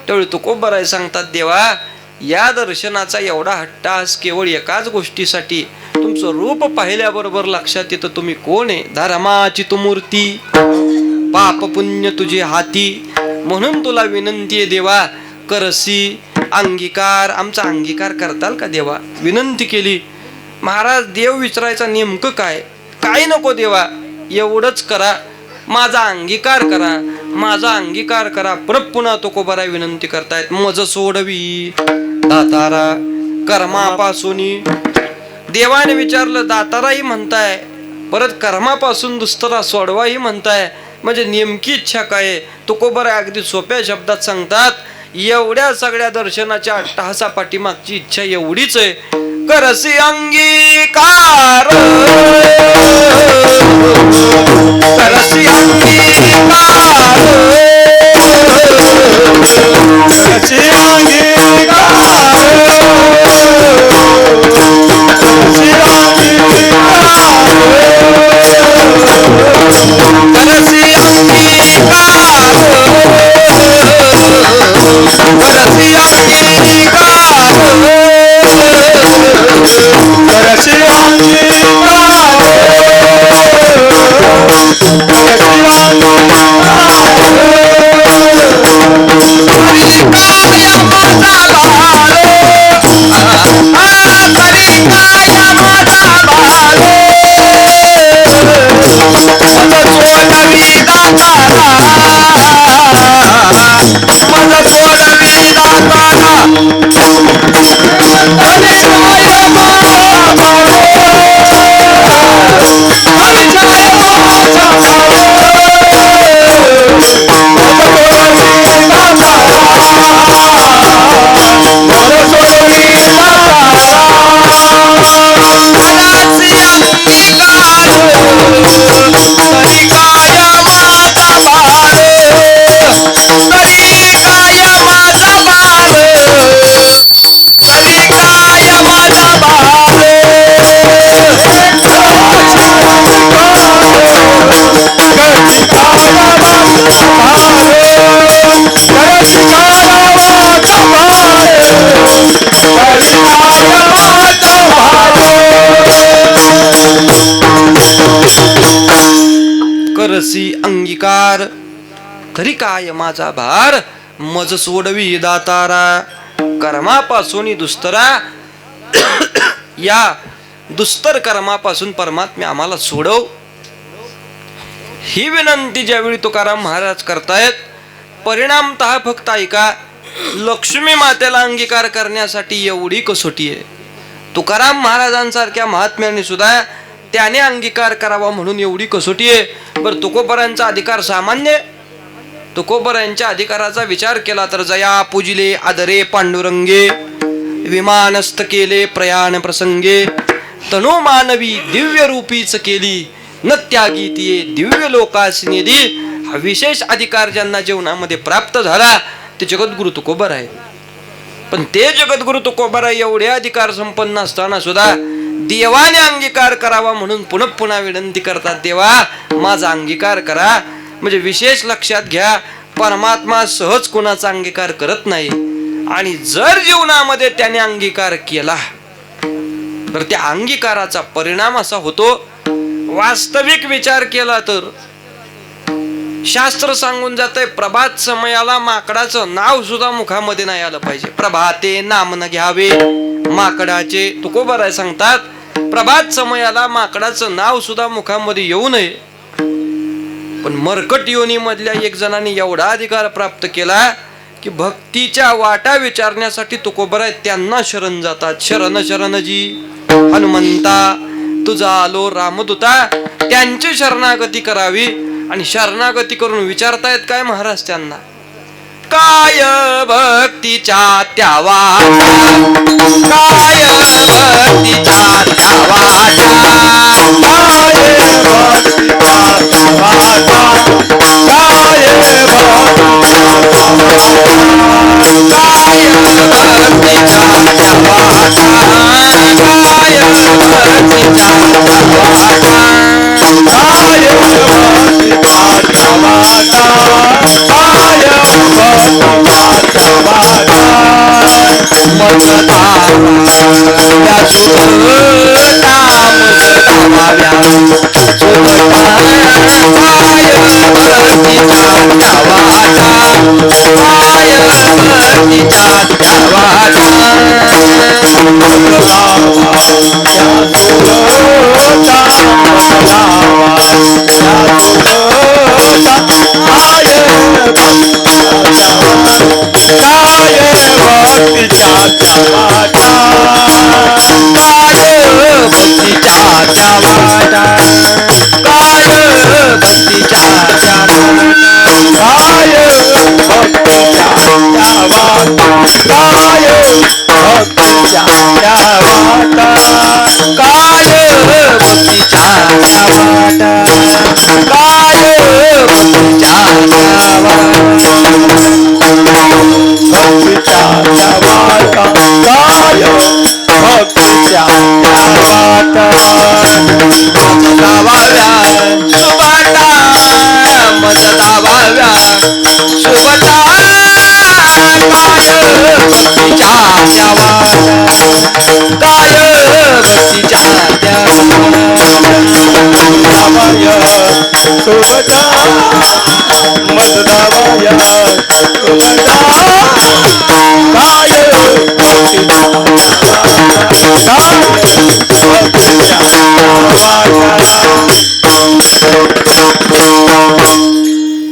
त्यावेळी तुकोबाराय सांगतात, देवा या दर्शनाचा एवढा हट्टहास केवळ एकाच गोष्टीसाठी, तुमचं रूप पाहिल्याबरोबर लक्षात येतं तुम्ही कोण आहे. धर्माची तू मूर्ती, पाप पुण्य तुझे हाती, म्हणून तुला विनंती आहे देवा, करसी अंगीकार. आमचा अंगीकार करताल का देवा? विनंती केली. महाराज देव विचारायचा नेमकं काय? काय नको देवा, एवढंच करा, माझा अंगीकार करा, माझा अंगीकार करा. परत पुन्हा तुकोबाराय विनंती करतायत, मज सोडवी दातारा कर्मापासून. देवाने विचारलं, दाताराही म्हणताय, परत कर्मापासून दुस्तरा सोडवाही म्हणताय, म्हणजे नेमकी इच्छा काय? तुकोबाराय अगदी सोप्या शब्दात सांगतात, एवढ्या सगळ्या दर्शनाच्या अट्टहासा पाठीमागची इच्छा एवढीच आहे, करसी अंगीकार, करसी अंगीकार, करसी अंगीकार. काय माझा भार करसी अंगीकार तरी काय माझा भार मज सोडवी दातारा कर्मापासून दुस्तरा या दुस्तर कर्मापासून परमात्मा आम्हाला सोडव. ही विनंती ज्यावेळी तुकाराम महाराज करतायत परिणामतः फक्त ऐका लक्ष्मी मातेला अंगीकार करण्यासाठी एवढी कसोटी आहे. तुकाराम महाराजांसारख्या महात्म्याने सुद्धा त्याने अंगीकार करावा म्हणून एवढी कसोटी आहे. बरं तुकोबरांचा अधिकार सामान्य, तुकोबरांच्या अधिकाराचा विचार केला तर जया पूजिले आदरे पांडुरंगे विमानस्थ केले प्रयाण प्रसंगे तनो मानवी दिव्य रूपीच केली न त्यागी तिये दिव्य लोकास निधी. हा विशेष अधिकार ज्यांना जीवनामध्ये प्राप्त झाला ते जगद्गुरु तुकोबर आहे. पण ते जगद्गुरु तुकोबर एवढे अधिकार संपन्न असताना सुद्धा देवाने अंगीकार करावा म्हणून पुन्हा पुन्हा विनंती करतात, देवा माझा अंगीकार करा. म्हणजे विशेष लक्षात घ्या, परमात्मा सहज कोणाचा अंगीकार करत नाही. आणि जर जीवनामध्ये त्याने अंगीकार केला तर त्या अंगीकाराचा परिणाम असा होतो, वास्तविक विचार केला तर शास्त्र सांगून जातंय प्रभात समयाला माकडाचं नाव सुद्धा मुखामध्ये नाही आलं पाहिजे. प्रभाते नाम न घ्यावे माकडाचे. तुकोबराय सांगतात प्रभात समयाला माकडाचं नाव सुद्धा मुखामध्ये येऊ नये. पण मरकट योनी मधल्या एक जणांनी एवढा अधिकार प्राप्त केला की भक्तीच्या वाटा विचारण्यासाठी तुकोबराय त्यांना शरण जातात. शरण शरणजी हनुमंता तुझा आलो रामदूता. त्यांची शरणागती करावी आणि शरणागती करून विचारतायत काय महाराज त्यांना, काय भक्तीच्या त्या वाटा, काय भक्तीच्या त्या वाटा,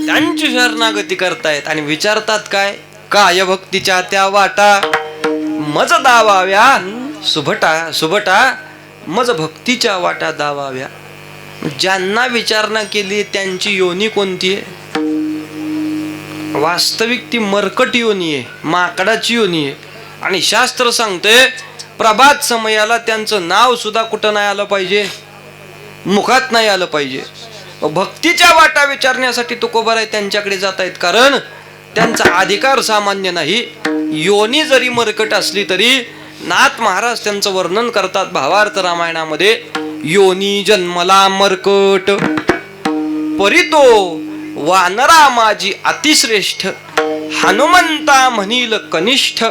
त्यांची शरणागती करतायत आणि विचारतात काय, काय भक्तीच्या त्या वाटा मज दावाव्या सुभटा सुभटा मज भक्तीच्या वाटा दावाव्या. ज्यांना विचारणा केली त्यांची योनी कोणती आहे? वास्तविक ती मरकट योनी आहे, माकडाची योनी आहे. आणि शास्त्र सांगते प्रभात समयाला त्यांचं नाव सुद्धा कुठं नाही आलं पाहिजे, मुखात नाही आलं पाहिजे. भक्तीच्या वाटा विचारण्यासाठी तुकोबराय त्यांच्याकडे जात आहेत, कारण त्यांचा अधिकार सामान्य नाही. योनी जरी मरकट असली तरी नाथ महाराज त्यांचं वर्णन करतात भावार्थ रामायणामध्ये. योनी जन्मला मरकट, परितो वानरा माझी अतिश्रेष्ठ, हनुमंता म्हणील कनिष्ठ,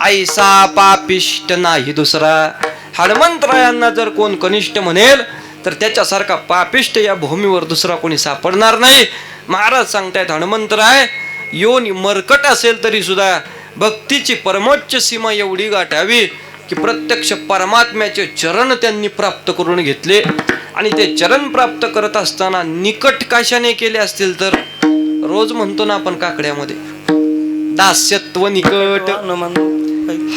ऐसा पापिष्ट नाही दुसरा. हनुमंतरायांना जर कोण कनिष्ठ म्हणेल तर त्याच्यासारखा पापिष्ट या भूमीवर दुसरा कोणी सापडणार नाही. महाराज सांगतायत हनुमंतराय योनी मरकट असेल तरी सुद्धा भक्तीची परमोच्च सीमा एवढी गाठावी की प्रत्यक्ष परमात्म्याचे चरण त्यांनी प्राप्त करून घेतले. आणि ते चरण प्राप्त करत असताना निकट कशाने केले असतील तर रोज म्हणतो ना आपण काकड्यामध्ये दास्यत्व निकट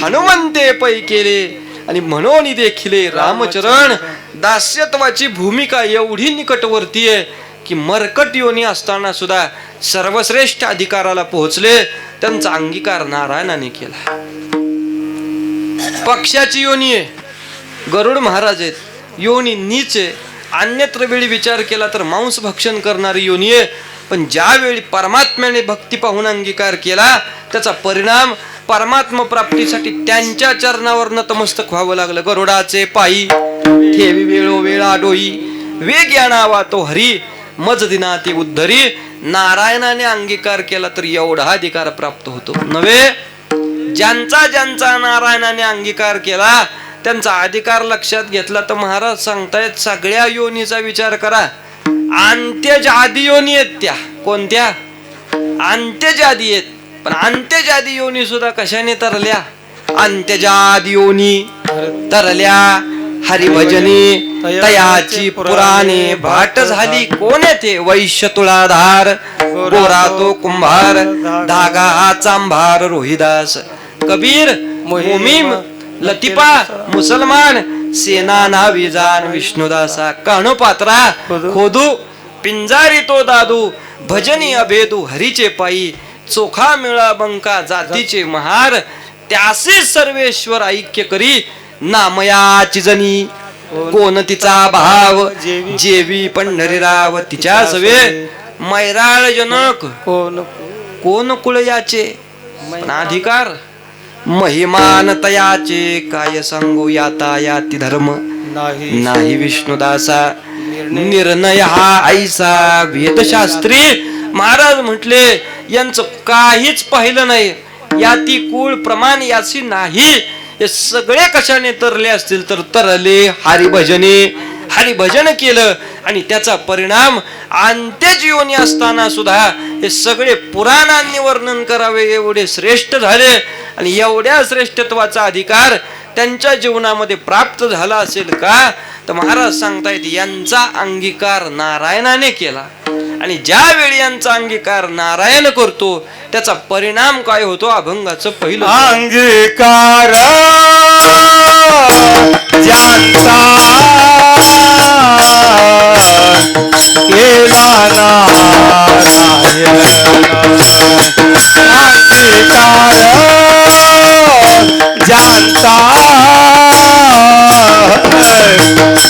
हनुमंते पै केले. आणि म्हणून देखील रामचरण दास्यत्वाची भूमिका एवढी निकटवर्ती आहे की मरकट योनी असताना सुद्धा सर्वश्रेष्ठ अधिकाराला पोहोचले. त्यांचा अंगीकार नारायणाने केला. पक्षाची योनी आहे, गरुड महाराज आहेत, योनी नीच आहे. अन्यत्र वेळी विचार केला तर मांस भक्षण करणारी योनी आहे. पण ज्यावेळी परमात्म्याने भक्ती पाहून अंगीकार केला त्याचा परिणाम परमात्म प्राप्तीसाठी त्यांच्या चरणावर नतमस्तक व्हावं लागलं. गरुडाचे पायी ठेवी वेळोवेळा डोई, वेग या नावा तो हरी, मज दिनाती उद्धरी. नारायणाने अंगीकार केला तर एवढा अधिकार प्राप्त होतो नव्हे. ज्यांचा ज्यांचा नारायणाने अंगीकार केला त्यांचा अधिकार लक्षात घेतला तर महाराज सांगतायत सगळ्या योनीचा विचार करा. अंत्यज आदी योनी आहेत त्या. कोणत्या? अंत्यज आदी आहेत. पण अंत्यज आदी योनी सुद्धा कशाने तरल्या? अंत्यजादी योनी तरल्या हरिभजनी तयाची पुराणे भाट झाली. कोण येते? वैश्य तुळाधार, गोरा तो कुंभार, धागा हा चांभार रोहिदास. कबीर मोमीम लतिपा मुसलमान, सेना नावी जाण विष्णुदासा. काणो पात्रा खोदू पिंजारी तो दादू, भजनी अभेदू हरीचे पायी. चोखा मिळा बंका जातीचे महार, त्यासे सर्वेश्वर ऐक्य करी. नामयाची जनी कोण तिचा भाव, जेवी पंढरीराव तिच्या सवे. मैराळ जनक कोण कुळ याचे, पण अधिकार महिमान तयाचे. काय सांगू याता याती धर्म नाही विष्णुदासा. निर्णय हा ऐसा वेदशास्त्री. महाराज म्हटले यांचं काहीच पाहिलं नाही. याती कुळ प्रमाण याची नाही. हे सगळे कशाने तरले असतील तर तरले हरिभजने. हरिभजन केलं आणि त्याचा परिणाम अंत्यज योनी असताना सुद्धा हे सगळे पुराणांनी वर्णन करावे एवढे श्रेष्ठ झाले. आणि एवढ्या श्रेष्ठत्वाचा अधिकार त्यांच्या जीवनामध्ये प्राप्त झाला असेल का तर महाराज सांगतायत यांचा अंगीकार नारायणाने केला. आणि ज्या वेळी यांचा अंगीकार नारायण करतो त्याचा परिणाम काय होतो? अभंगाचं पहिलं अंगीकार ज्यांचा केला नारायण, अंगीकार ज्यांचा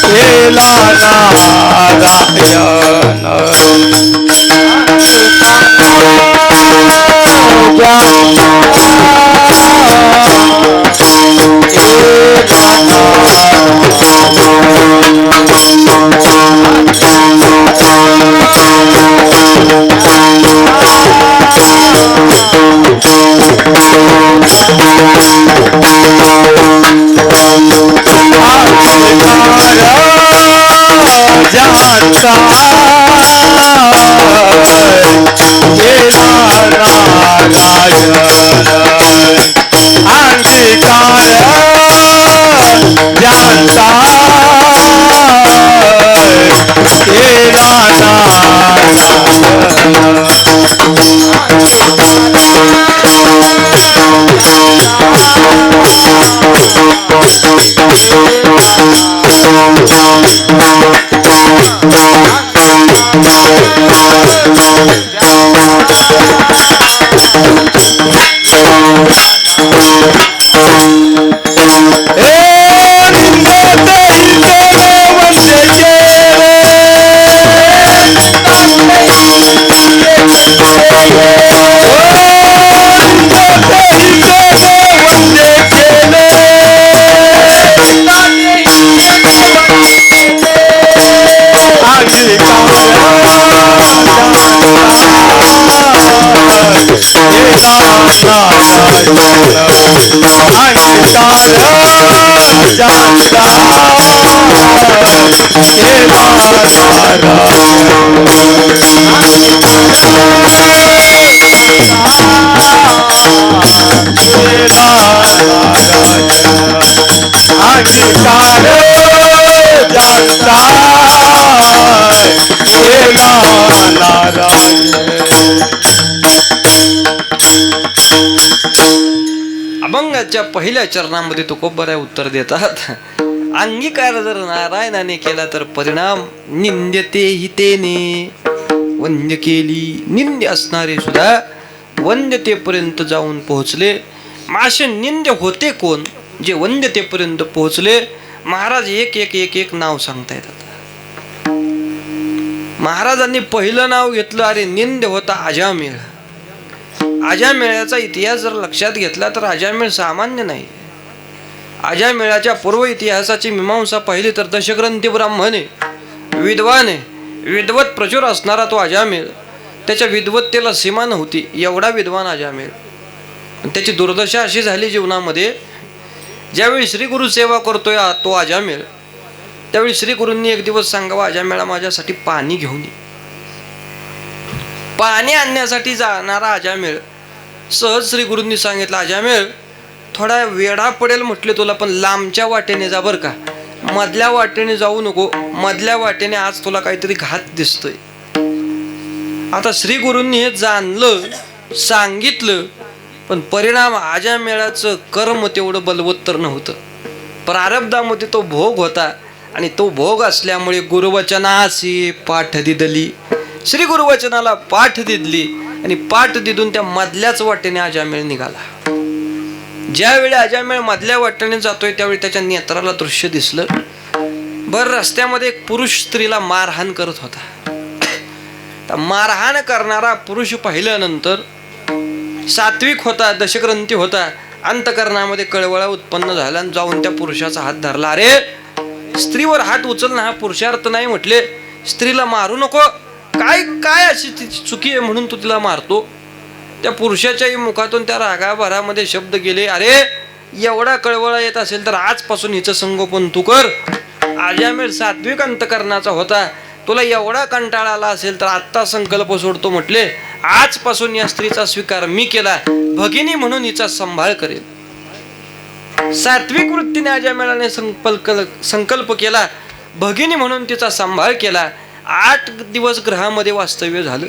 केला अभंगाच्या पहिल्या चरणामध्ये तुकोबराय उत्तर देतात, अंगीकार जर नारायणाने केला तर परिणाम निंद्यते हितेने. वंद्य केली, निंद्य असणारे सुद्धा वंद्यतेपर्यंत जाऊन पोहोचले. मासे निंद्य होते कोण? जे वंद्यतेपर्यंत पोहोचले. महाराज एक एक एक एक नाव सांगता येतात. महाराजांनी पहिलं नाव घेतलं, अरे निंद्य होता अजामेळ. अजामेळाचा इतिहास जर लक्षात घेतला तर अजामेळ सामान्य नाही. अजामेळाच्या पूर्व इतिहासाची मीमांसा पाहिली तर दशग्रंथी ब्राह्मण आहे, विद्वान आहे, विद्वत प्रचुर असणारा तो अजामेळ. त्याच्या विद्वत्तेला सीमा नव्हती, एवढा विद्वान अजामेळ. त्याची दुर्दशा अशी झाली जीवनामध्ये, ज्यावेळी श्री गुरु सेवा करतोय तो अजामेळ, त्यावेळी श्री गुरूंनी एक दिवस सांगावा, अजामेळा माझ्यासाठी पाणी घेऊन ये. पाणी आणण्यासाठी जाणारा अजामेळ सहज श्री गुरूंनी सांगितलं, अजामेळ थोडा वेढा पडेल म्हटले तुला, पण लांबच्या वाटेने जा बर का, मधल्या वाटेने जाऊ नको. मधल्या वाटेने आज तुला काहीतरी घात दिसतोय. आता श्री गुरूंनी हे जाणलं, सांगितलं, पण परिणाम अजामेळाचं कर्म तेवढं बलवत्तर नव्हतं. प्रारब्धामध्ये तो भोग होता, आणि तो भोग असल्यामुळे गुरुवचनासी पाठ दिदली. श्री गुरुवचनाला पाठ दिदली, आणि पाठ दिदून त्या मधल्याच वाटेने अजामेळ निघाला. ज्यावेळी अजामेळ मधल्या वाटेने जातोय त्यावेळी त्याच्या नेत्राला दृश्य दिसलं. भर रस्त्यामध्ये एक पुरुष स्त्रीला मारहाण करत होता. मारहाण करणारा पुरुष पाहिल्यानंतर सात्विक होता, दशग्रंथी होता, अंतकरणामध्ये कळवळा उत्पन्न झाला आणि जाऊन त्या पुरुषाचा हात धरला. अरे स्त्रीवर हात उचलणं हा पुरुषार्थ नाही म्हटले, स्त्रीला मारू नको. काय काय अशी तिची चुकी आहे म्हणून तू तिला मारतो? त्या पुरुषाच्याही मुखातून त्या रागाभरामध्ये शब्द गेले, अरे एवढा कळवळा येत असेल तर आजपासून हिचं संगोपन तू कर. अजामेळ सात्विक अंतकरणाचा होता, तुला एवढा कंटाळा आला असेल तर आत्ता संकल्प सोडतो म्हटले, आजपासून या स्त्रीचा स्वीकार मी केला, भगिनी म्हणून हिचा सांभाळ करेल. सात्विक वृत्तीने अजामेळाने संकल्प केला, भगिनी म्हणून तिचा सांभाळ केला. 8 दिवस ग्रहामध्ये वास्तव्य झालं.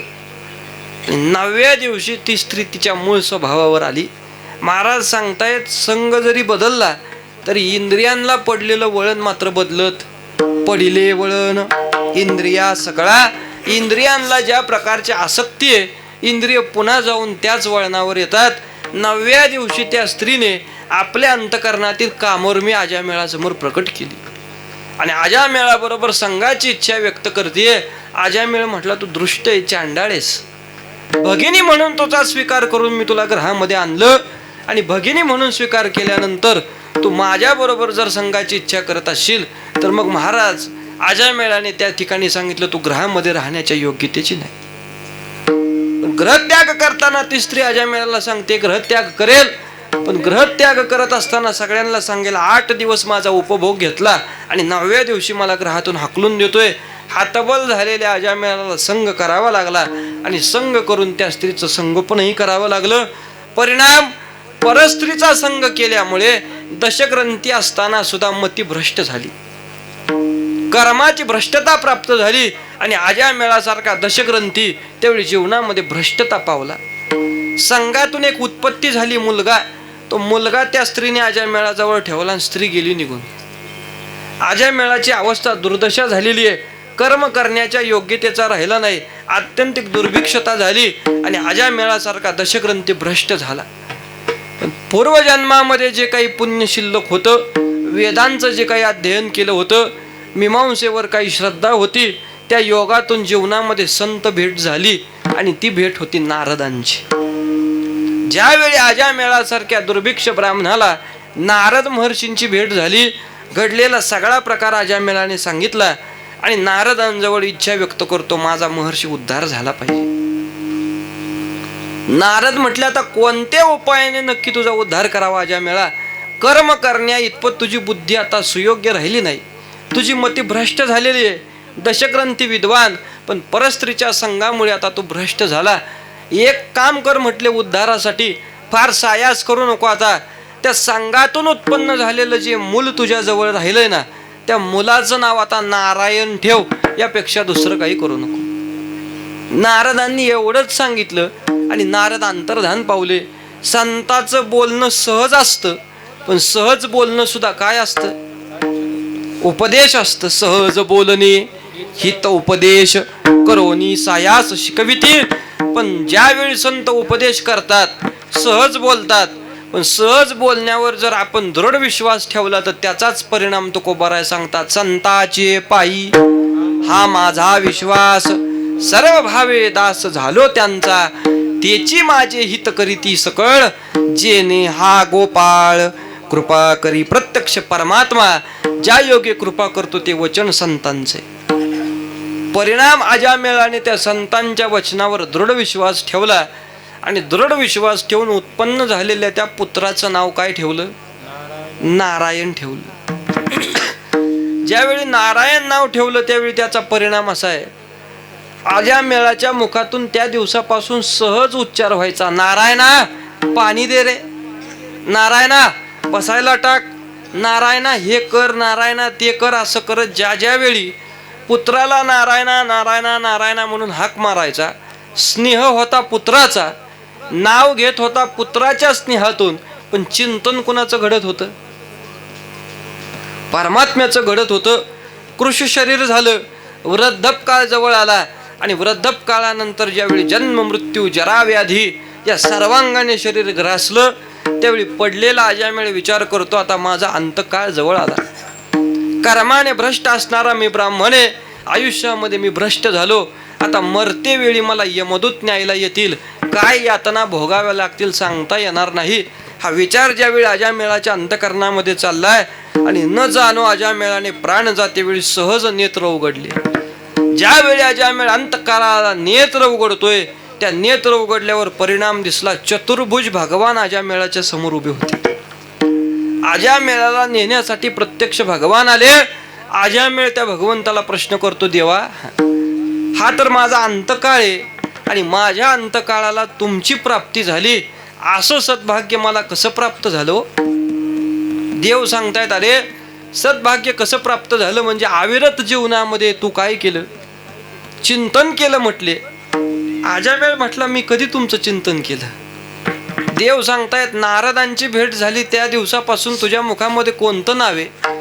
9व्या दिवशी ती स्त्री तिच्या मूळ स्वभावावर आली. महाराज सांगतायत, संघ जरी बदलला तरी इंद्रियांना पडलेलं वळण मात्र बदलत पडिले वळण. इंद्रिया सगळा, इंद्रियांना ज्या प्रकारची आसक्ती आहे, इंद्रिय पुन्हा जाऊन त्याच वळणावर येतात. 9व्या दिवशी त्या स्त्रीने आपल्या अंतकरणातील कामोर्मी अजामेळासमोर प्रकट केली, आणि अजामेळाबरोबर संघाची इच्छा व्यक्त करते. अजामेळ म्हटला, तू दृष्ट आहे, चांडाळेस. भगिनी म्हणून तुझा स्वीकार करून मी तुला ग्रहामध्ये आणलं, आणि भगिनी म्हणून स्वीकार केल्यानंतर तू माझ्या बरोबर जर संघाची इच्छा करत असशील तर मग महाराज अजामेळाने त्या ठिकाणी सांगितलं, तू ग्रहामध्ये राहण्याच्या योग्यतेची नाही. ग्रहत्याग करताना ती स्त्री अजामेळाला सांगते, ग्रहत्याग करेल, पण ग्रहत्याग करत असताना सगळ्यांना सांगेल 8 दिवस माझा उपभोग घेतला आणि 9व्या दिवशी मला ग्रहातून हाकलून देतोय. हातबल झालेल्या अजामेळाला संग करावा लागला, आणि संग करून त्या स्त्रीचं संगोपनही करावं लागलं. परिणाम, परस्त्रीचा संग केल्यामुळे दशग्रंथी असताना सुद्धा मती भ्रष्ट झाली, कर्माची भ्रष्टता प्राप्त झाली, आणि अजामेळासारखा दशग्रंथी त्यावेळी जीवनामध्ये भ्रष्टता पावला. संघातून एक उत्पत्ती झाली मुलगा, तो मुलगा त्या स्त्रीने अजामेळाजवळ ठेवला आणि स्त्री गेली निघून. अजामेळाची अवस्था दुर्दशा झालेली आहे, कर्म करण्याच्या योग्यतेचा राहिला नाही, आत्यंतिक दुर्भिक्षता झाली, आणि अजामेळासारखा दशग्रंथी भ्रष्ट झाला. पूर्वजन्मामध्ये जे काही पुण्य शिल्लक होतं, वेदांचं जे काही अध्ययन केलं होतं, मीमांसेवर काही श्रद्धा होती, त्या योगातून जीवनामध्ये संत भेट झाली, आणि ती भेट होती नारदांची. ज्यावेळी अजामेळासारख्या दुर्भिक्ष ब्राह्मणाला नारद महर्षींची भेट झाली, घडलेला सगळा प्रकार अजामेळाने सांगितला, आणि नारदांजवळ इच्छा व्यक्त करतो, माझा महर्षी उद्धार झाला पाहिजे. नारद म्हटले, आता कोणत्या उपायाने नक्की तुझा उद्धार करावा अजामेळा? कर्म करण्या इतपत तुझी बुद्धी आता सुयोग्य राहिली नाही. तुझी मती भ्रष्ट झालेली आहे. दशग्रंथी विद्वान, पण परस्त्रीच्या संघामुळे आता तू भ्रष्ट झाला. एक काम कर म्हटले उद्धारासाठी, फार सायास करू नको. आता त्या संघातून उत्पन्न झालेलं जे मूल तुझ्या जवळ राहिलंय ना, त्या मुलाचं नाव आता नारायण ठेव. यापेक्षा दुसरं काही करू नको. नारदांनी एवढंच सांगितलं आणि नारद अंतर्धान पावले. संताचं बोलणं सहज असतं, पण सहज बोलणं सुद्धा काय असतं? उपदेश असतं. सहज बोलणे हित उपदेश करोनी सायास शिकविती. पण ज्यावेळी संत उपदेश करतात, सहज बोलतात, पण सहज बोलण्यावर जर आपण दृढ विश्वास ठेवला तर त्याचाच परिणाम तुकोबाराय सांगतात. संताचे पायी हा माझा विश्वास, सर्व भावे दास झालो त्यांचा. तेची माझे हित करीती सकळ, जेने हा गोपाळ कृपा करी. प्रत्यक्ष परमात्मा ज्या योगे कृपा करतो ते वचन संतांचे. परिणाम अजामेळाने त्या संतांच्या वचनावर दृढ विश्वास ठेवला आणि दृढ विश्वास ठेवून उत्पन्न झालेल्या त्या पुत्राचं नाव काय ठेवलं? नारायण ठेवलं. ज्यावेळी नारायण नाव ठेवलं त्यावेळी त्याचा परिणाम असा आहे, अजामेळाच्या मुखातून त्या दिवसापासून सहज उच्चार व्हायचा. नारायणा पाणी दे रे, नारायणा बसायला टाक, नारायणा हे कर, नारायणा ते कर. असं करत ज्या ज्यावेळी पुत्राला नारायणा नारायणा नारायणा म्हणून हाक मारायचा, स्नेह होता पुत्राचा, नाव घेत होता पुत्राच्या स्नेहातून, पण चिंतन कुणाचं घडत होतं? परमात्म्याचं घडत होतं. कृषी शरीर झालं, वृद्धपकाळ जवळ आला आणि वृद्धपकाळानंतर ज्यावेळी जन्म मृत्यू जरा व्याधी या सर्वांगाने शरीर ग्रासलं, त्यावेळी पडलेला अजामेळ विचार करतो, आता माझा अंतकाळ जवळ आला. कर्माने भ्रष्ट असणारा मी ब्राह्मण आहे, आयुष्यामध्ये मी भ्रष्ट झालो. आता मरते वेळी मला यमदूत न्यायला येतील, काय यातना भोगाव्या लागतील सांगता येणार नाही. हा विचार ज्यावेळी अजामेळाच्या अंतकरणामध्ये चाललाय आणि न जाणो अजामेळाने प्राण जातेवेळी सहज नेत्र उघडले. ज्यावेळी अजामेळ अंतकाळाला नेत्र उघडतोय, त्या नेत्र उघडल्यावर परिणाम दिसला. चतुर्भुज भगवान अजामेळाच्या समोर उभे होते. अजामेळाला नेण्यासाठी प्रत्यक्ष भगवान आले. अजामेळ त्या भगवंताला प्रश्न करतो, देवा हा तर माझा अंतकाळ आहे आणि माझ्या अंतकाळाला तुमची प्राप्ती झाली, असं सद्भाग्य मला कसं प्राप्त झालं? देव सांगतायत, अरे सद्भाग्य कसं प्राप्त झालं म्हणजे अविरत जीवनामध्ये तू काय केलं? चिंतन केलं म्हटले. अजामेळ म्हटला, मी कधी तुमचं चिंतन केलं? देव सांगतायत, नारदांची भेट झाली त्या दिवसापासून तुझ्या मुखामध्ये कोणतं नाव आहे?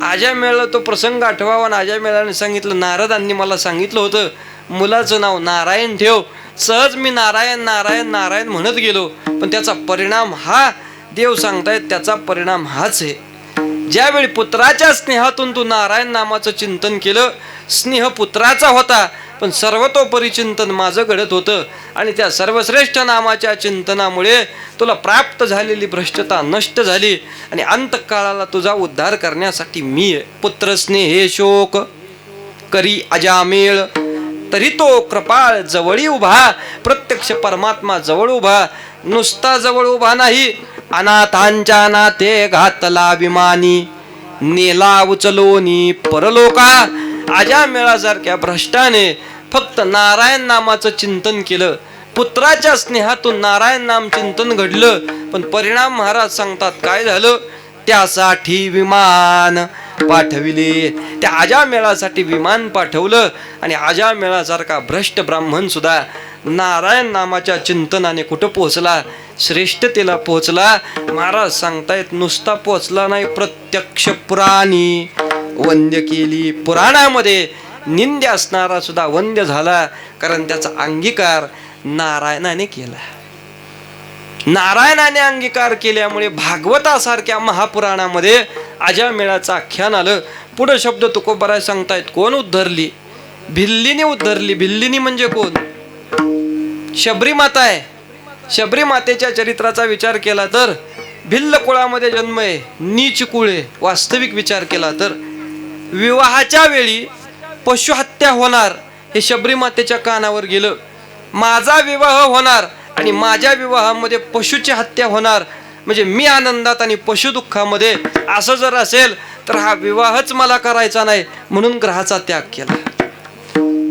अजामेळला तो प्रसंग आठवावा आणि अजामेळाने सांगितलं, नारदांनी मला सांगितलं होतं मुलाचं नाव नारायण ठेव. सहज मी नारायण नारायण नारायण म्हणत गेलो, पण त्याचा परिणाम हा, देव सांगतायत त्याचा परिणाम हाच आहे. ज्यावेळी पुत्राच्या स्नेहातून तू नारायण नामाचं चिंतन केलं, स्नेह पुत्राचा होता, पण सर्वतोपरी चिंतन माझं घडत होतं आणि त्या सर्वश्रेष्ठ नामाच्या चिंतनामुळे तुला प्राप्त झालेली भ्रष्टता नष्ट झाली आणि अंतकाळाला तुझा उद्धार करण्यासाठी मी पुत्र स्नेहे शोक करी अजामेळ. तरी तो कृपाळ जवळी उभा, प्रत्यक्ष परमात्मा जवळ उभा. नुसता जवळ उभा नाही, अनाथांच्या नाते घातला विमानी, नेला उचलोनी परलोका. अजामेळासारख्या भ्रष्टाने फक्त नारायण नामाचं चिंतन केलं, पुत्राच्या स्नेहातून नारायण नाम चिंतन घडलं, पण परिणाम महाराज सांगतात काय झालं? त्यासाठी विमान पाठविले. त्या अजामेळासाठी विमान पाठवलं आणि अजामेळासारखा भ्रष्ट ब्राह्मण सुद्धा नारायण नामाच्या चिंतनाने कुठं पोहोचला? श्रेष्ठतेला पोहोचला. महाराज सांगतायत नुसता पोहोचला नाही, प्रत्यक्ष पुराणी वंद्य केली. पुराणामध्ये निंद्य असणारा सुद्धा वंद्य झाला, कारण त्याचा अंगीकार नारायणाने केला. नारायणाने अंगीकार केल्यामुळे भागवतासारख्या महापुराणामध्ये अजामेळाचं आख्यान आलं. पुढे शब्द तुकोबाराय सांगतायत, कोण उद्धरली? भिल्लीने उद्धरली. भिल्लिनी म्हणजे कोण? शबरी माता आहे. शबरी मातेच्या चरित्राचा विचार केला तर भिल्ल कुळामध्ये जन्म आहे, नीच कुळ आहे. वास्तविक विचार केला तर विवाहाच्या वेळी पशुहत्या होणार हे शबरी मातेच्या कानावर गेलं. माझा विवाह होणार आणि माझ्या विवाहामध्ये पशुची हत्या होणार म्हणजे मी आनंदात आणि पशु दुःखामध्ये असं जर असेल तर हा विवाहच मला करायचा नाही, म्हणून ग्रहाचा त्याग केला.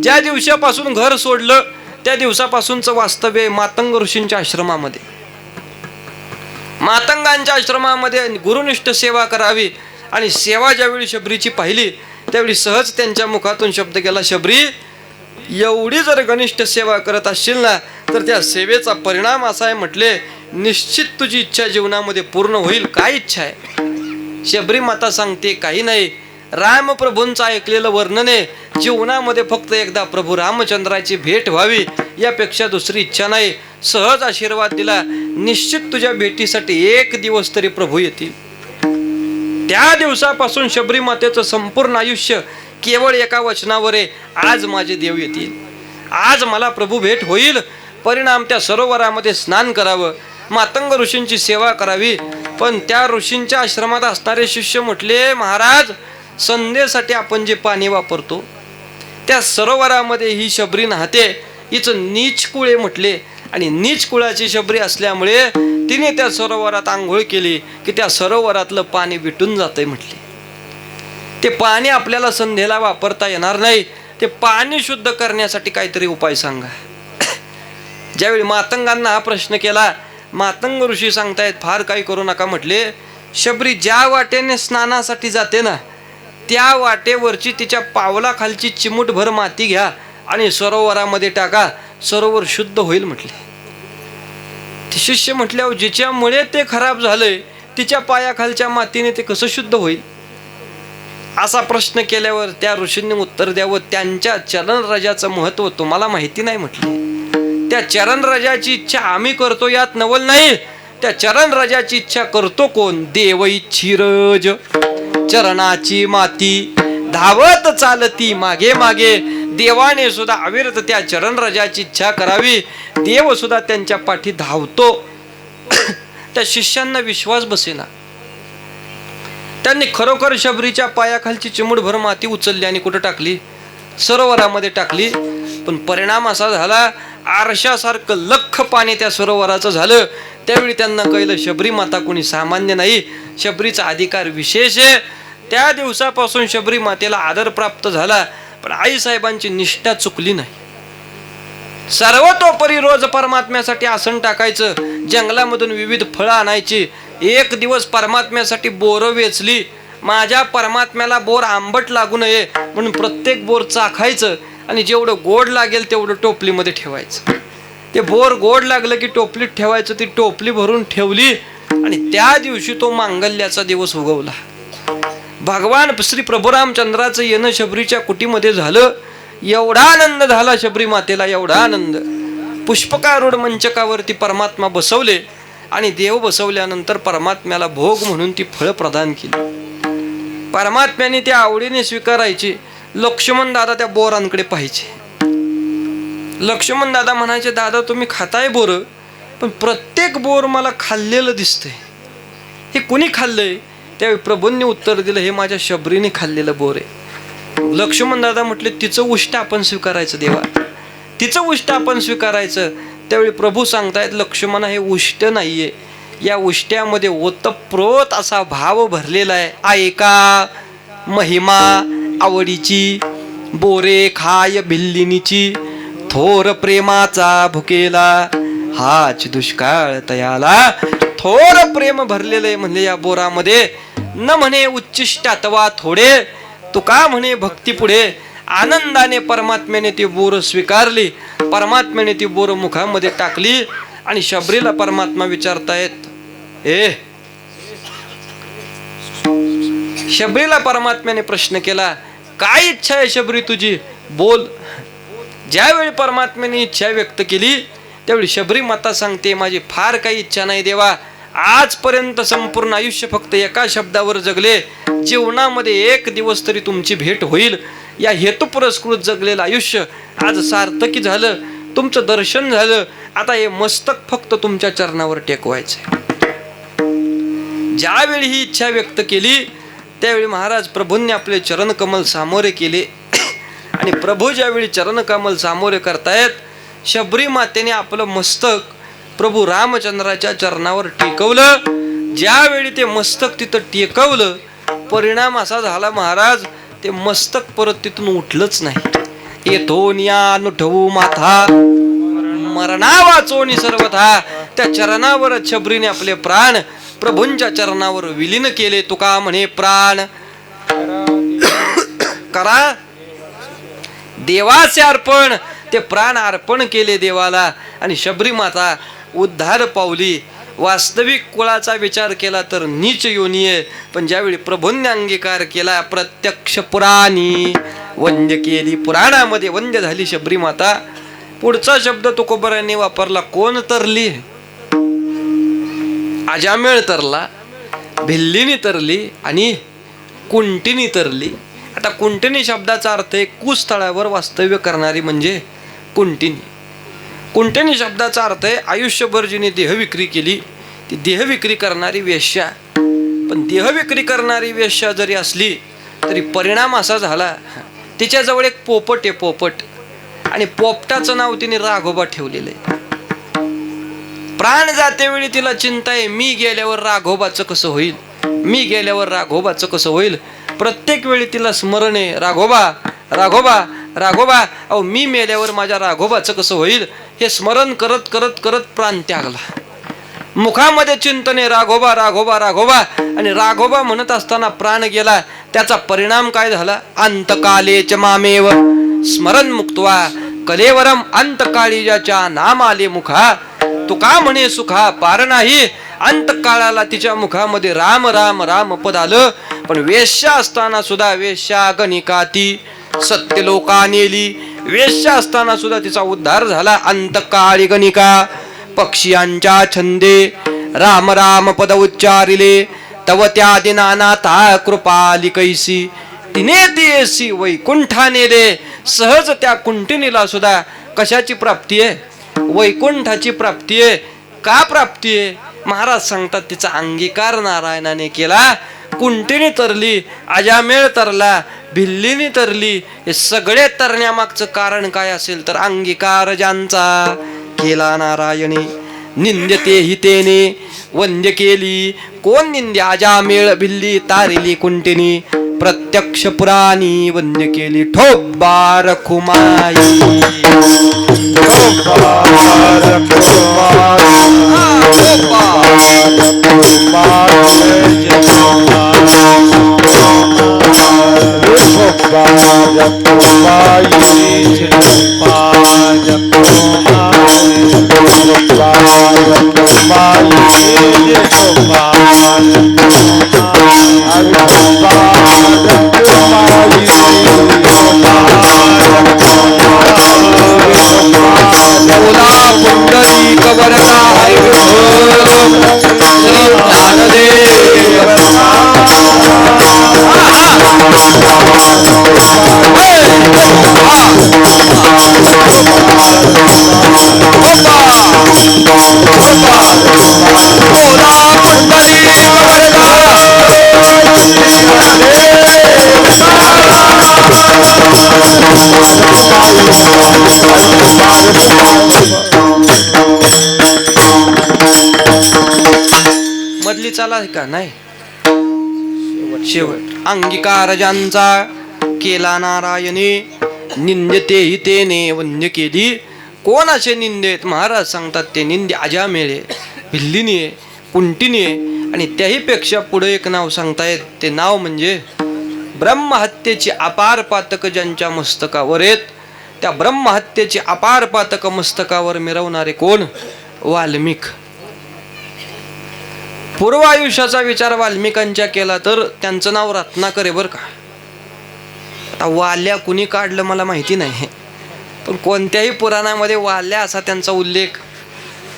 ज्या दिवसापासून घर सोडलं त्या दिवसापासूनचं वास्तव्य आहे मातंग ऋषींच्या आश्रमामध्ये. मातंगांच्या आश्रमामध्ये गुरुनिष्ठ सेवा करावी. आणि सेवा ज्यावेळी शबरीची पाहिली त्यावेळी सहज त्यांच्या मुखातून शब्द गेला, शबरी, एवढी जर घनिष्ठ सेवा करत असशील ना तर त्या सेवेचा परिणाम असा आहे म्हटले, निश्चित तुझी इच्छा जीवनामध्ये पूर्ण होईल. काय इच्छा आहे? शबरी माता सांगते, काही नाही, रामप्रभूंचं ऐकलेलं वर्णन आहे. जीवनामध्ये फक्त एकदा प्रभू रामचंद्राची भेट व्हावी, यापेक्षा दुसरी इच्छा नाही. सहज आशीर्वाद दिला, निश्चित तुझ्या भेटीसाठी एक दिवस तरी प्रभू येतील. त्या दिवसापासून शबरी मातेचं संपूर्ण आयुष्य केवळ एका वचनावर आहे, आज माझे देव येतील, आज मला प्रभू भेट होईल. परिणाम त्या सरोवरामध्ये स्नान करावं, मातंग ऋषींची सेवा करावी. पण त्या ऋषींच्या आश्रमात असणारे शिष्य म्हटले, महाराज, संध्येसाठी आपण जे पाणी वापरतो त्या सरोवरामध्ये ही शबरी नाहते, हिचं नीच कुळे म्हटले. आणि नीच कुळाची शबरी असल्यामुळे तिने त्या सरोवरात आंघोळ केली की त्या सरोवरातलं पाणी विटून जातंय म्हटले. ते पाणी आपल्याला संध्येला वापरता येणार नाही, ते पाणी शुद्ध करण्यासाठी काहीतरी उपाय सांगा. ज्यावेळी मातंगांना हा प्रश्न केला, मातंग ऋषी सांगतायत, फार काही करू नका म्हटले. शबरी ज्या वाटेने स्नानासाठी जाते ना त्या वाटेवरची तिच्या पावलाखालची चिमूटभर माती घ्या आणि सरोवरामध्ये टाका, सरोवर शुद्ध होईल म्हटले. ते शिष्य म्हटल्यावर जिच्यामुळे ते खराब झालंय तिच्या पायाखालच्या मातीने ते कसं शुद्ध होईल, असा प्रश्न केल्यावर त्या ऋषींनी उत्तर द्यावं, त्यांच्या चरणराजाचं महत्व तुम्हाला माहिती नाही म्हटले. त्या चरणराजाची इच्छा आम्ही करतो यात नवल नाही, त्या चरणराजाची इच्छा करतो कोण? देव इच्छिरज चरणाची माती धावत चालती मागे मागे. देवाने सुद्धा अविरत त्या चरणराजाची इच्छा करावी, देव सुद्धा त्यांच्या पाठी धावतो. त्या शिष्यांना विश्वास बसेना. त्यांनी खरोखर शबरीच्या पायाखालची चिमूटभर माती उचलली आणि कुठं टाकली? सरोवरामध्ये टाकली. पण परिणाम असा झाला, आरशासारखं लख्ख पाणी त्या सरोवराचं झालं. त्यावेळी त्यांना कळलं, शबरी माता कोणी सामान्य नाही, शबरीचा अधिकार विशेष आहे. त्या दिवसापासून शबरी मातेला आदर प्राप्त झाला. पण आईसाहेबांची निष्ठा चुकली नाही. सर्वतोपरी रोज परमात्म्यासाठी आसन टाकायचं, जंगलामधून विविध फळं आणायची. एक दिवस परमात्म्यासाठी बोरं वेचली. माझ्या परमात्म्याला बोर आंबट लागू नये म्हणून प्रत्येक बोर चाखायचं आणि जेवढं गोड लागेल तेवढं टोपलीमध्ये ठेवायचं. ते बोर गोड लागलं की टोपलीत ठेवायचं. ती टोपली भरून ठेवली आणि त्या दिवशी तो मांगल्याचा दिवस उगवला. भगवान श्री प्रभू रामचंद्राचं येणं शबरीच्या कुटीमध्ये झालं. एवढा आनंद झाला शबरी मातेला, एवढा आनंद. पुष्पकारूढ मंचकावरती परमात्मा बसवले आणि देव बसवल्यानंतर परमात्म्याला भोग म्हणून ती फळं प्रदान केली. परमात्म्याने त्या आवडीने स्वीकारायची. लक्ष्मण दादा त्या बोरांकडे पाहायचे. लक्ष्मण दादा म्हणायचे, दादा तुम्ही खाताय बोर, पण प्रत्येक बोर मला खाल्लेलं दिसतंय, हे कुणी खाल्लंय? त्यावेळी प्रभूंनी उत्तर दिलं, हे माझ्या शबरीने खाल्लेलं बोर आहे. लक्ष्मण दादा म्हटले, तिचं उष्ट आपण स्वीकारायचं देवा, तिचं उष्ट आपण स्वीकारायचं. त्यावेळी प्रभू सांगतायत, लक्ष्मणा हे उष्ट नाहीये, या उष्ट्यामध्ये ओतप्रोत असा भाव भरलेला आहे. ऐका महिमा आवडीची, बोरे खाय भिल्लिनीची, थोर प्रेमाचा भुकेला, हाच दुष्काळ तयाला. थोर प्रेम भरलेलं आहे म्हणजे या बोरामध्ये. न म्हणे उच्चिष्ट अथवा थोडे, तुका म्हणे भक्ती पुढे. आनंदाने परमात्म्याने ती बोर स्वीकारली. परमात्म्याने ती बोर मुखामध्ये टाकली आणि शबरीला परमात्मा विचारतायत, शबरीला परमात्म्याने प्रश्न केला, काय इच्छा आहे शबरी तुझी, बोल. ज्यावेळी परमात्म्याने इच्छा व्यक्त केली त्यावेळी शबरी माता सांगते, माझी फार काही इच्छा नाही देवा, आजपर्यंत संपूर्ण आयुष्य फक्त एका शब्दावर जगले, जीवनामध्ये एक दिवस तरी तुमची भेट होईल, या हेतू पुरस्कृत जगलेलं आयुष्य आज सार्थकी झालं, तुमचं दर्शन झालं. आता हे मस्तक फक्त तुमच्या चरणावर टेकवायचंय. ज्यावेळी ही इच्छा व्यक्त केली त्यावेळी महाराज प्रभूंनी आपले चरणकमल सामोरे केले आणि प्रभू ज्यावेळी चरणकमल सामोरे करतायत, शबरी मातेने आपलं मस्तक प्रभू रामचंद्राच्या चरणावर टेकवलं ज्यावेळी ते मस्तक तिथं टेकवलं, परिणाम असा झाला महाराज, ते मस्तक परत तिथून उठलंच नाही. येथोनिया नुठवू माथा मरणा वाचोनी सर्वथा. त्या चरणावर छबरीने आपले प्राण प्रभूंच्या चरणावर विलीन केले. तुका म्हणे प्राण करा देवाचे अर्पण. ते प्राण अर्पण केले देवाला आणि शबरी माता उद्धार पावली. वास्तविक कुळाचा विचार केला तर नीच योनी आहे, पण ज्यावेळी प्रभूंनी अंगीकार केला, प्रत्यक्ष पुराणी वंद्य केली, पुराणामध्ये वंद्य झाली शबरी माता. पुढचा शब्द तुकोबरांनी वापरला, कोण तरली? अजामेळ तरला, भिल्लीनी तरली आणि कुंटिनी तरली. आता कुंटिनी शब्दाचा अर्थ आहे कुस्थळावर वास्तव्य करणारी म्हणजे कुंटिनी. कुंटिनी शब्दाचा अर्थ आहे आयुष्यभर जिने देहविक्री केली ती देहविक्री करणारी वेश्या. पण देहविक्री करणारी वेश्या जरी असली तरी परिणाम असा झाला, तिच्याजवळ एक पोपट आहे, पोपट, आणि पोपटाचं नाव तिने राघोबा ठेवलेलं आहे. प्राण जातेवेळी तिला चिंता आहे, मी गेल्यावर राघोबाचं कसं होईल, मी गेल्यावर राघोबाचं कसं होईल. प्रत्येक वेळी तिला स्मरण आहे, राघोबा राघोबा राघोबा, अहो मी मेल्यावर माझ्या राघोबाचं कसं होईल. हे स्मरण करत करत करत प्राण त्यागला. मुखामध्ये चिंतने राघोबा राघोबा राघोबा, आणि राघोबा म्हणत असताना प्राण गेला. त्याचा परिणाम काय झाला, अंतकालेच मामेव स्मरण मुक्त्वा कलेवरम अंतकाळी ज्याच्या नाम आले मुखा. तुका म्हणे सुखा पार नाही. अंतकाळाला तिच्या मुखामध्ये राम राम राम पद आलं. पण वेश्या असताना सुद्धा वेश्या गणिकाती सत्य लोका नेली. वेश्या असताना सुद्धा तिचा उद्धार झाला. अंतकाळी गणिका पक्षियांच्या छंदे राम राम पद उच्चारिले. तव त्या दिनानाथा कृपाली कैसी तिने देसी वैकुंठा नेले. सहज त्या कुंटिनीला सुद्धा कशाची प्राप्ती आहे, वैकुंठाची प्राप्ती आहे. का प्राप्ती आहे महाराज सांगतात, तिचा अंगीकार नारायणाने केला. कुंटिनी तरली, अजामेळ तरला, भिल्लीनी तरली. हे सगळे तरण्यामागचं कारण काय असेल तर अंगीकार ज्यांचा केला नारायणे. निंद्यते हितेने वंद्य केली. कोण निंद्य, अजामेळ भिल्ली तारिली कुंटिनी. प्रत्यक्ष पुराणी वंद्य केली ठोबा रखुमाई. पुंडरी कवरता मधली चाला का नाही, शेवट अंगीकार ज्यांचा केला नारायणे. निंद्यते हितेने वंद्य केली. कोण असे निंदेत महाराज सांगतात, ते निंद्य अजामेळे, भिल्लिनी आहे, कुंटिनी आहे. आणि त्याही पेक्षा पुढे एक नाव सांगतायत, ते नाव म्हणजे ब्रह्महत्येची अपार पातक ज्यांच्या मस्तकावर आहेत. त्या ब्रह्महत्येची अपार पातक मस्तकावर मिरवणारे कोण, वाल्मिक. पूर्व आयुष्याचा विचार वाल्मिकांच्या केला तर त्यांचं नाव रत्नाकर आहे बरं का. आता वाल्या कुणी काढलं मला माहिती नाही, पण कोणत्याही पुराणामध्ये वाल्या असा त्यांचा उल्लेख.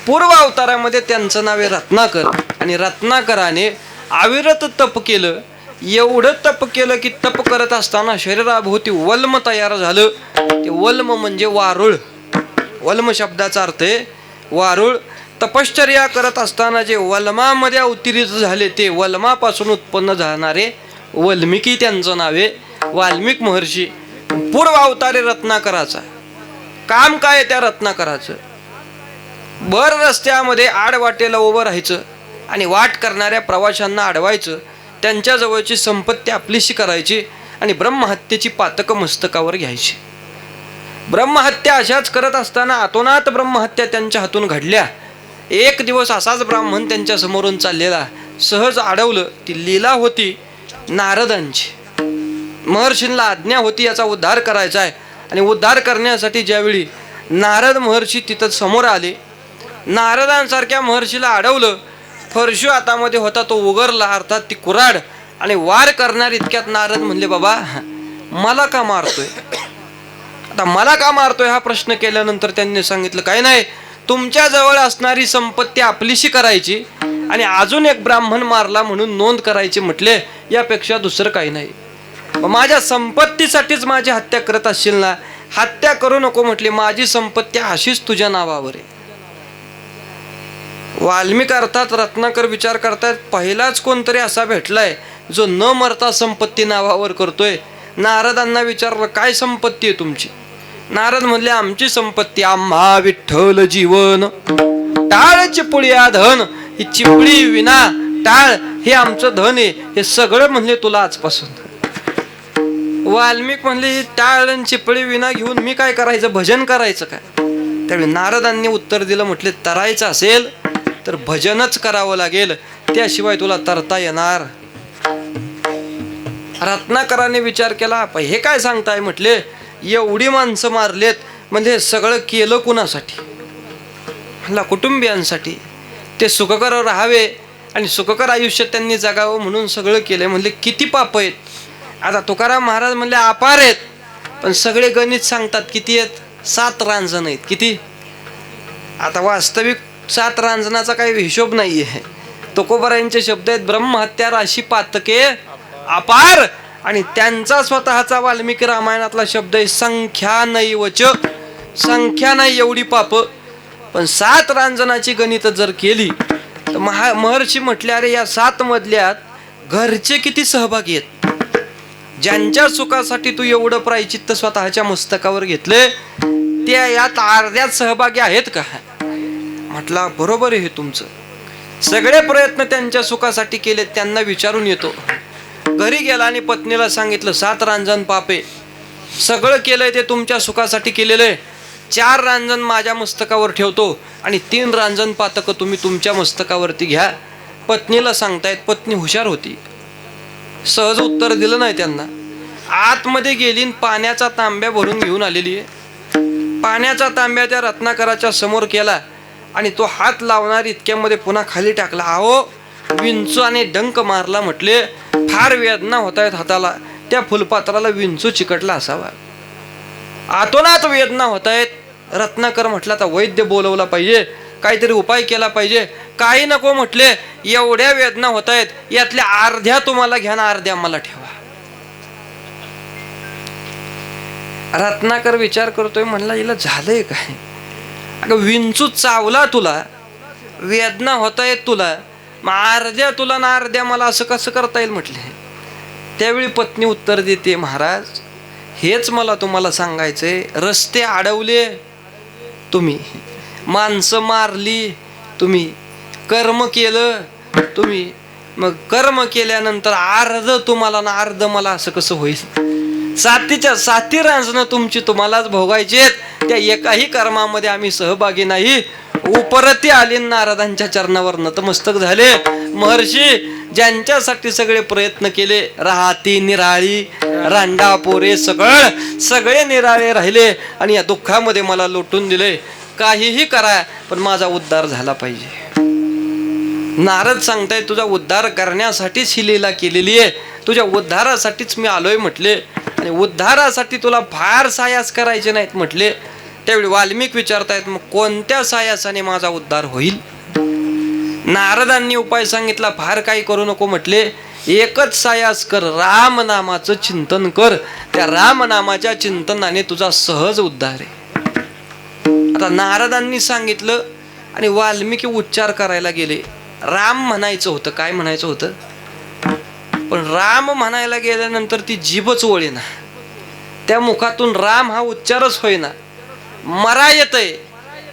पूर्व अवतारामध्ये त्यांचं नाव आहे रत्नाकर. आणि रत्नाकराने अविरत तप केलं. एवढं तप केलं की तप करत असताना शरीराभोवती वल्म तयार झालं. ते वल्म म्हणजे वारुळ. वल्म शब्दाचा अर्थ आहे वारुळ. तपश्चर्या करत असताना जे वल्मामध्ये अवतरित झाले ते वल्मापासून उत्पन्न झाणारे वाल्मिकी त्यांचं नाव आहे. वाल्मिक महर्षी पूर्व अवतारे रत्नाकराचा. काम काय त्या रत्नाकराचं, भर रस्त्यामध्ये आडवाटेला उभं राहायचं आणि वाट करणाऱ्या प्रवाशांना अडवायचं, त्यांच्या जवळची संपत्ती आपलीशी करायची आणि ब्रह्महत्येची पातकं मस्तकावर घ्यायची. ब्रह्महत्या अशाच करत असताना अतोनात ब्रह्महत्या त्यांच्या हातून घडल्या. एक दिवस असाच ब्राह्मण त्यांच्या समोरून चाललेला सहज अडवलं. ती लीला होती नारदांची. महर्षींना आज्ञा होती याचा उद्धार करायचा आहे आणि उद्धार करण्यासाठी ज्यावेळी नारद महर्षी तिथं समोर आले, नारदांसारख्या महर्षीला अडवलं. फरशू हातामध्ये होता तो उगरला, अर्थात ती कुऱ्हाड, आणि वार करणार इतक्यात नारद म्हणले, बाबा मला का मारतोय? आता मला का मारतोय हा प्रश्न केल्यानंतर त्यांनी सांगितलं, काय नाही, तुमच्या जवळ असणारी संपत्ती आपलीशी करायची आणि अजून एक ब्राह्मण मारला म्हणून नोंद करायची म्हटले, यापेक्षा दुसरं काही नाही. माझ्या संपत्तीसाठीच माझी हत्या करत असशील ना, हत्या करू नको म्हटली. माझी संपत्ती अशीच तुझ्या नावावर आहे. वाल्मिक अर्थात रत्नाकर विचार करतायत, पहिलाच कोणतरी असा भेटलाय जो न मरता संपत्ती नावावर करतोय. नारदांना विचारलं, काय संपत्ती आहे तुमची? नारद म्हणले, आमची संपत्ती आम्हा विठ्ठल जीवन, टाळ चिपळी धन. ही चिपळी विना टाळ हे आमचं धन आहे. हे सगळं म्हणले तुला आजपासून. वाल्मिक म्हणले, टाळ आणि चिपळी विना घेऊन मी काय करायचं? भजन करायचं काय? त्यावेळी नारदांनी उत्तर दिलं, म्हटले, तरायचं असेल तर भजनच करावं लागेल, त्याशिवाय तुला तरता येणार. रत्नाकराने विचार केला, हे काय सांगताय? म्हटले, एवढी माणसं मारलेत, म्हणजे हे सगळं केलं कुणासाठी? म्हणला, कुटुंबियांसाठी. ते सुखकर राहावे आणि सुखकर आयुष्य त्यांनी जगावं म्हणून सगळं केलंय. म्हणले, किती पाप आहेत? आता तुकाराम महाराज म्हणले, अपार आहेत, पण सगळे गणित सांगतात किती आहेत? 7 रांजण आहेत. किती? आता वास्तविक 7 रांजणाचा काही हिशोब नाहीये. तुकोबारायांचे शब्द आहेत, ब्रह्महत्या राशी पातके अपार. आणि त्यांचा स्वतःचा वाल्मिकी रामायणातला शब्द आहे, संख्या नाही वच. संख्या नाही एवढी पाप, पण 7 रांजणाची गणित जर केली तर महर्षी म्हटले, अरे या 7 मधल्यात घरचे किती सहभागी आहेत? ज्यांच्या सुखासाठी तू एवढं प्रायचित्त स्वतःच्या मस्तकावर घेतले, त्या यात अर्ध्यात सहभागी आहेत का? म्हटला, बरोबर आहे तुमचं. सगळे प्रयत्न त्यांच्या सुखासाठी केले. त्यांना विचारून येतो. घरी गेला आणि पत्नीला सांगितलं, 7 रांजण पापे, सगळं केलंय ते तुमच्या सुखासाठी केलेलं आहे. 4 रांजण माझ्या मस्तकावर ठेवतो आणि 3 रांजण पातक तुम्ही तुमच्या मस्तकावरती घ्या. पत्नीला सांगतायत. पत्नी हुशार होती, सहज उत्तर दिलं नाही त्यांना. आतमध्ये गेली, पाण्याचा तांब्या भरून घेऊन आलेली आहे. पाण्याचा तांब्या त्या रत्नाकराच्या समोर केला आणि तो हात लावणार इतक्यामध्ये पुन्हा खाली टाकला. अहो, विंचूने डंक मारला. म्हटले, फार वेदना होत आहेत हाताला. त्या फुलपात्राला विंचू चिकटला असावा. आतोनात वेदना होत आहेत. रत्नाकर म्हटला, आता वैद्य बोलवला पाहिजे, काहीतरी उपाय केला पाहिजे. काही नको म्हटले, एवढ्या वेदना होत आहेत, यातल्या अर्ध्या तुम्हाला घ्या ना, अर्ध्या मला ठेवा. रत्नाकर विचार करतोय, म्हणला, हिला झालंय काय? अगं, विंचू चावला तुला, वेदना होत आहेत तुला, मग अर्ध्या तुला ना अर्ध्या मला, असं कसं करता येईल? म्हटले. त्यावेळी पत्नी उत्तर देते, महाराज, हेच मला तुम्हाला सांगायचंय. रस्ते अडवले तुम्ही, माणसं मारली तुम्ही, कर्म केलं तुम्ही, मग कर्म केल्यानंतर अर्ध तुम्हाला ना अर्ध मला, असं कसं होईल? 7 रांजणं तुमची तुम्हालाच भोगायचेत. त्या एकाही कर्मामध्ये आम्ही सहभागी नाही. उपरती आली, नारदांच्या चरणावर नतमस्तक झाले. महर्षी ज्यांच्यासाठी सगळे प्रयत्न केले, राहती निराळी, रांडा पोरे सगळे निराळे राहिले आणि या दुःखामध्ये मला लोटून दिले. काहीही करा, पण माझा उद्धार झाला पाहिजे. नारद सांगताय, तुझा उद्धार करण्यासाठीच ही लीला केलेली आहे, तुझ्या उद्धारासाठीच मी आलोय म्हटले. आणि उद्धारासाठी तुला फार सायास करायचे नाहीत म्हटले. त्यावेळी वाल्मिक विचारतायत, मग कोणत्या सायासाने माझा उद्धार होईल? नारदांनी उपाय सांगितला, फार काही करू नको म्हटले. एकच सायास कर, राम नामाचं चिंतन कर. त्या राम नामाच्या चिंतनाने तुझा सहज उद्धार आहे. आता नारदांनी सांगितलं आणि वाल्मिकी उच्चार करायला गेले. राम म्हणायचं होतं, काय म्हणायचं होतं, पण राम म्हणायला गेल्यानंतर ती जीभच वळेना. त्या मुखातून राम हा उच्चारच होईना. मरा येतय,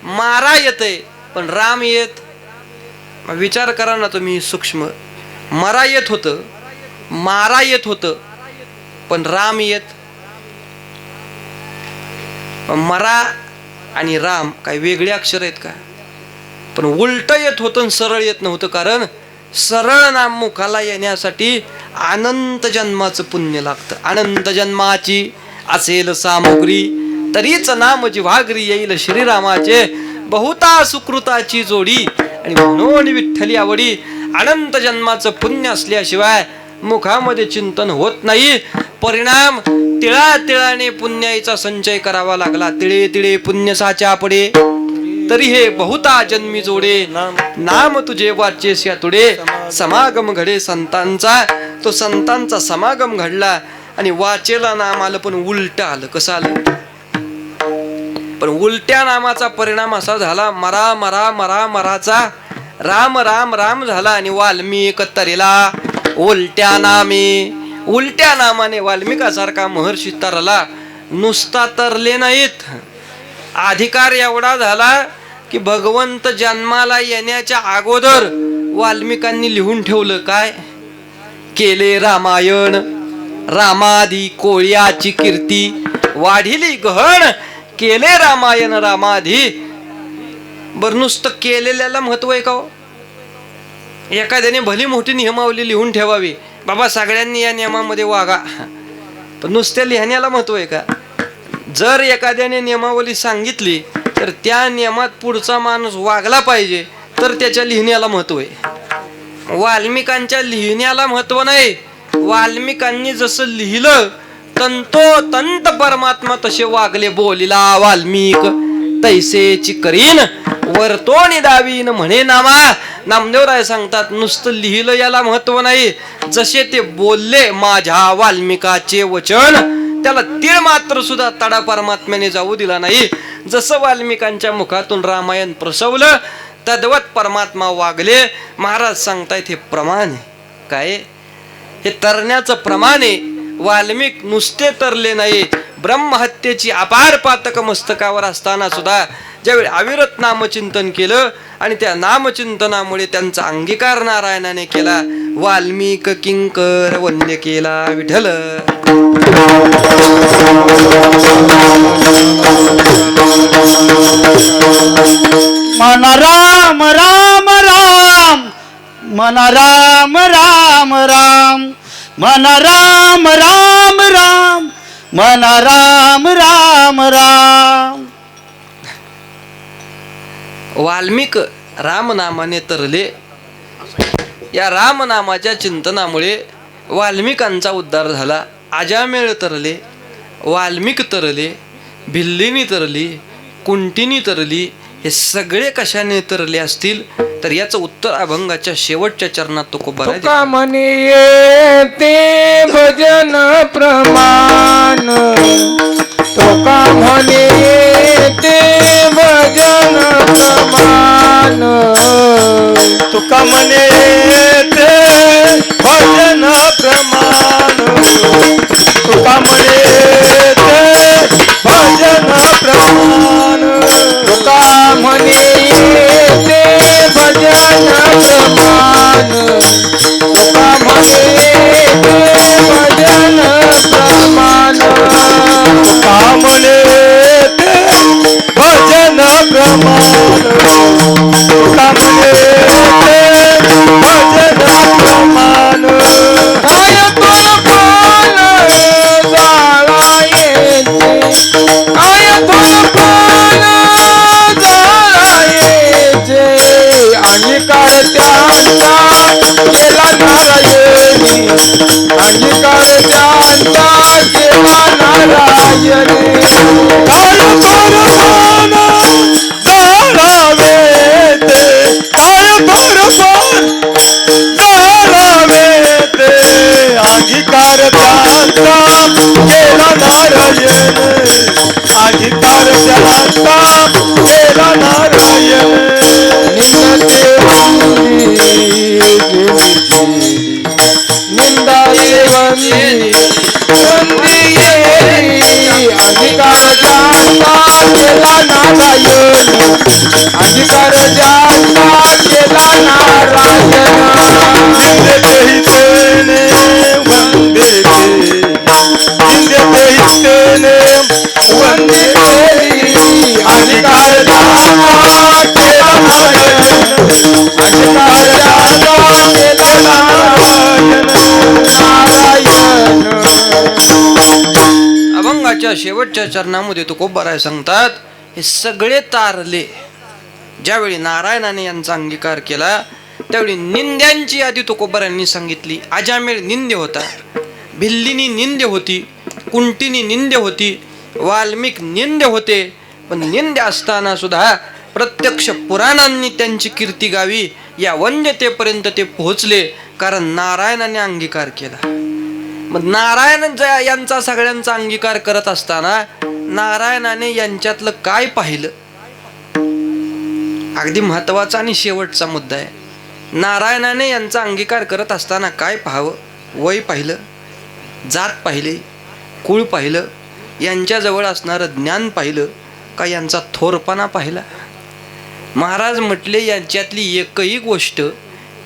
मारा येतय, पण राम येत मग विचार करा ना तुम्ही सूक्ष्म. मरा येत होतं, मारा येत होतं, पण राम येत. मरा आणि राम काय वेगळे अक्षर आहेत का? पण उलट येत होतं आणि सरळ येत नव्हतं. कारण सरळ नाम मुखाला येण्यासाठी अनंत जन्माचं पुण्य लागतं. अनंत जन्माची असेल सामुग्री, तरीच नाम जिव्हागरी येईल श्रीरामाचे. बहुता सुकृताची जोडी, आणि म्हणून विठ्ठली आवडी. अनंत जन्माचं पुण्य असल्याशिवाय मुखामध्ये चिंतन होत नाही. परिणाम तिळा तिळाने पुण्याचा संचय करावा लागला. तिळे तिळे पुण्य साचा पडे, तरी हे बहुता जन्मी जोडे. नाम तुझे वाचेस या तुडे. समागम घडे संतांचा. तो संतांचा समागम घडला आणि वाचेला नाम आलं, पण उलट आलं. कसं आलं? पण उलट्या नामाचा परिणाम असा झाला, मरा मरा मरा मराचा राम राम राम झाला. आणि वाल्मिक तरेला उलट्या नामे. उलट्या नामाने वाल्मिकासारखा महर्षी तरला. नुसता तरले नाहीत, अधिकार एवढा झाला की भगवंत जन्माला येण्याच्या अगोदर वाल्मिकांनी लिहून ठेवलं. काय केले? रामायण रामादी कोळ्याची कीर्ती वाढिली गहन. केले रामायण रामाधी. बर नुसतं केलेल्याला महत्व आहे का हो? एखाद्याने भली मोठी नियमावली लिहून ठेवावी, बाबा सगळ्यांनी या नियमामध्ये वागा, पण नुसत्या लिहिण्याला महत्व आहे का? जर एखाद्याने नियमावली सांगितली तर त्या नियमात पुढचा माणूस वागला पाहिजे, तर त्याच्या लिहिण्याला महत्व आहे. वाल्मिकांच्या लिहिण्याला महत्व नाही. वाल्मिकांनी जसं लिहिलं तंतोतंत परमात्मा तसे वागले. बोलिला वाल्मिक तैसेची करीन वर्तोनी दावीन म्हणे नामा. नामदेवराय सांगतात नुसतं लिहिलं याला महत्व नाही, जसे ते बोलले माझ्या वाल्मिकाचे वचन, त्याला तीळ मात्र सुद्धा तडा परमात्म्याने जाऊ दिला नाही. जसं वाल्मिकांच्या मुखातून रामायण प्रसवलं तद्वत परमात्मा वागले. महाराज सांगतायत हे प्रमाण आहे. काय? हे तरण्याचं प्रमाण आहे. वाल्मिक नुसते तरले नाही, ब्रह्महत्येची अपार पातक मस्तकावर असताना सुद्धा ज्यावेळी अविरत नामचिंतन केलं आणि त्या नामचिंतनामुळे त्यांचा अंगीकार नारायणाने केला. वाल्मिक किंकर वंद्य केला विठ्ठल. मन राम राम राम, मन राम राम राम, मन राम राम राम, मन राम राम राम. वाल्मिक रामनामाने तरले. या रामनामाच्या चिंतनामुळे वाल्मिकांचा उद्धार झाला. अजामेळ तरले, वाल्मिक तरले, भिल्लिनी तरली, कुंटिनी तरली. हे सगळे कशाने तरले असतील तर याचं उत्तर अभंगाच्या शेवटच्या चरणात तुकोबा तुका म्हणे येते भजन प्रमाण, तुका म्हणे येते भजन प्रमाण, तुका म्हणे येते भजन प्रमाण, तुका म्हणे येते भजन प्रमाण, तुका म्हणे येते भजन प्रमाण, तुका म्हणे येते भजन प्रमाण, तुका म्हणे येते भजन प्रमाण, तुका म्हणे येते भजन प्रमाण. काय तुलपान जाळा येते, काय तुलपान जाळा येते, आणि करत्यांचा केला नारायणी, आणि करत्यांचा केला नारायणी. काय तुलपान जाळावे ते, काय तुलपान जाळावे ते, अंगीकार त्यांचा केला नारायण, अंगीकार त्यांचा केला नारायण. निंदा देवनी अधिकार त्यांचा केला नारायण अंगीकार ज्यांचा केला नारायण निंदे तेही तेने वंदे ते निंदे तेही तेने वंदे ते अंगीकार ज्यांचा केला नारायण अंगीकार ज्यांचा केला नारायण नारायण. अभंगाच्या शेवटच्या चरणामध्ये तुकोबाराय सांगतात, हे सगळे तारले ज्यावेळी नारायणाने यांचा अंगीकार केला त्यावेळी निंद्यांची यादी तुकोबारायांनी सांगितली. अजामेळ निंद्य होता, भिल्लिनी निंद्य होती, कुंटिनी निंद्य होती, वाल्मिक निंद्य होते. पण निंद्य असताना सुद्धा प्रत्यक्ष पुराणांनी त्यांची कीर्ती गावी या वंद्यतेपर्यंत ते पोहोचले, कारण नारायणाने अंगीकार केला. मग नारायण यांचा सगळ्यांचा अंगीकार करत असताना नारायणाने यांच्यातलं काय पाहिलं, अगदी महत्वाचा आणि शेवटचा मुद्दा आहे. नारायणाने यांचा अंगीकार करत असताना काय पाहावं? वय पाहिलं, जात पाहिले, कुळ पाहिलं, यांच्याजवळ असणारं ज्ञान पाहिलं का यांचा थोरपणा पाहिला? महाराज म्हटले, यांच्यातली एकही गोष्ट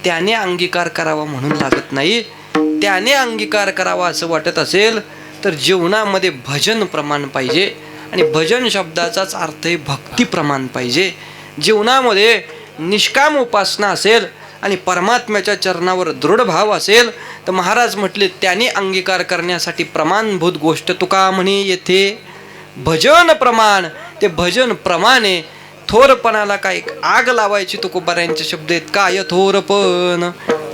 त्याने अंगीकार करावा म्हणून लागत नाही. त्याने अंगीकार करावा असं वाटत असेल तर जीवनामध्ये भजन प्रमाण पाहिजे, आणि भजन शब्दाचाच अर्थ आहे भक्ती प्रमाण पाहिजे. जीवनामध्ये निष्काम उपासना असेल आणि परमात्म्याच्या चरणावर दृढ भाव असेल तर महाराज म्हटले, त्याने अंगीकार करण्यासाठी प्रमाणभूत गोष्ट तुका म्हणे येथे भजन प्रमाण. ते भजन प्रमाणे थोरपणाला काय आग लावायची तुकोबारायांचे शब्द आहेत. काय थोरपण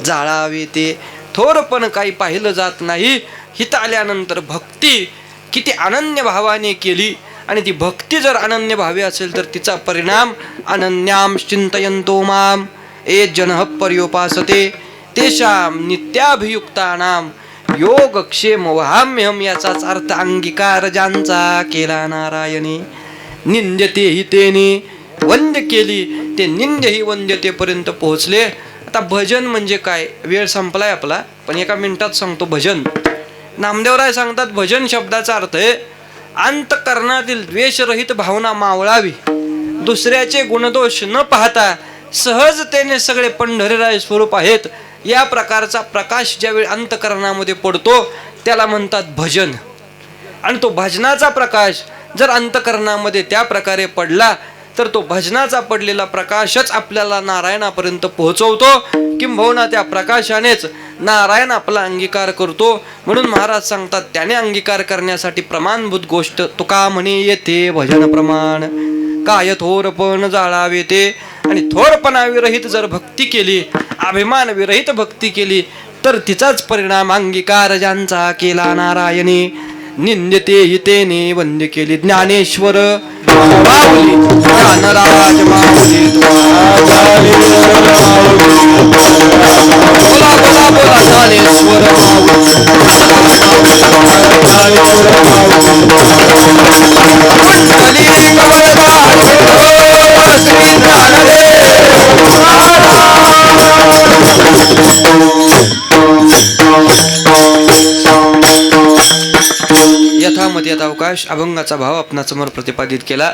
जाळावे ते थोरपण काही पाहिलं जात नाही. हित आल्यानंतर भक्ती किती अनन्य भावाने केली, आणि ती भक्ती जर अनन्य भावी असेल तर तिचा परिणाम अनन्याम चिंतयन्तो माम ए जनः पर्योपासते तेषां नित्याभियुक्तानां योगक्षेम वहाम्यहम. याचाच अर्थ अंगीकार ज्यांचा केला नारायणी. निंद्यते हि तेने वंद्य केली, ते निंद्य ही वंद्यतेपर्यंत पोहोचले. आता भजन म्हणजे काय? वेळ संपलाय आपला, पण एका मिनिटात सांगतो. भजन नामदेवराय सांगतात, भजन शब्दाचा अर्थ आहे अंतकरणातील द्वेषरहित भावना मावळावी, दुसऱ्याचे गुणदोष न पाहता सहजतेने सगळे पंढरीराय स्वरूप आहेत या प्रकारचा प्रकाश ज्यावेळी अंतकरणामध्ये पडतो त्याला म्हणतात भजन. आणि तो भजनाचा प्रकाश जर अंतकरणामध्ये त्या प्रकारे पडला तर तो भजनाचा पडलेला प्रकाशच आपल्याला नारायणापर्यंत पोहोचवतो, किंबहुना त्या प्रकाशानेच नारायण आपला अंगीकार करतो. म्हणून महाराज सांगतात, त्याने अंगीकार करण्यासाठी प्रमाणभूत गोष्ट तुका म्हणे येथे भजन प्रमाण. काय थोरपण जाळावे ते. आणि थोरपणा विरहित जर भक्ती केली, अभिमान विरहित भक्ती केली तर तिचाच परिणाम अंगीकार ज्यांचा केला नारायणी. निंद्यते हितेने वंद्य केली ज्ञानेश्वर माऊली ज्ञानराज माऊली. बोला बोला बोला ज्ञानेश्वर यथामती अवकाश अभंगाचा भाव आपणासमोर प्रतिपादित केला.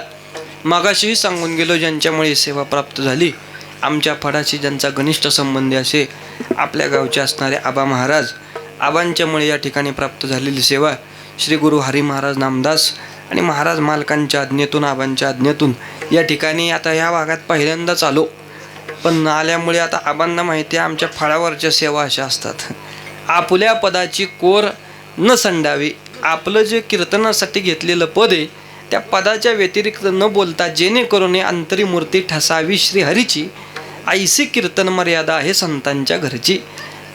मागाशीही सांगून गेलो, ज्यांच्यामुळे सेवा प्राप्त झाली, आमच्या फडाशी ज्यांचा घनिष्ठ संबंधी असे आपल्या गावचे असणारे आबा महाराज, आबांच्यामुळे या ठिकाणी प्राप्त झालेली सेवा श्री गुरु हरी महाराज नामदास आणि महाराज मालकांच्या आज्ञेतून, आबांच्या आज्ञेतून या ठिकाणी आता या भागात पहिल्यांदाच आलो. पण आल्यामुळे आता आबांना माहिती आहे आमच्या फळावरच्या सेवा अशा असतात. आपल्या पदाची कोर न संडावी. आपलं जे कीर्तनासाठी घेतलेलं पद आहे त्या पदाच्या व्यतिरिक्त न बोलता जेणेकरून अंतरी मूर्ती ठसावी श्रीहरीची, ऐसी कीर्तन मर्यादा आहे संतांच्या घरची.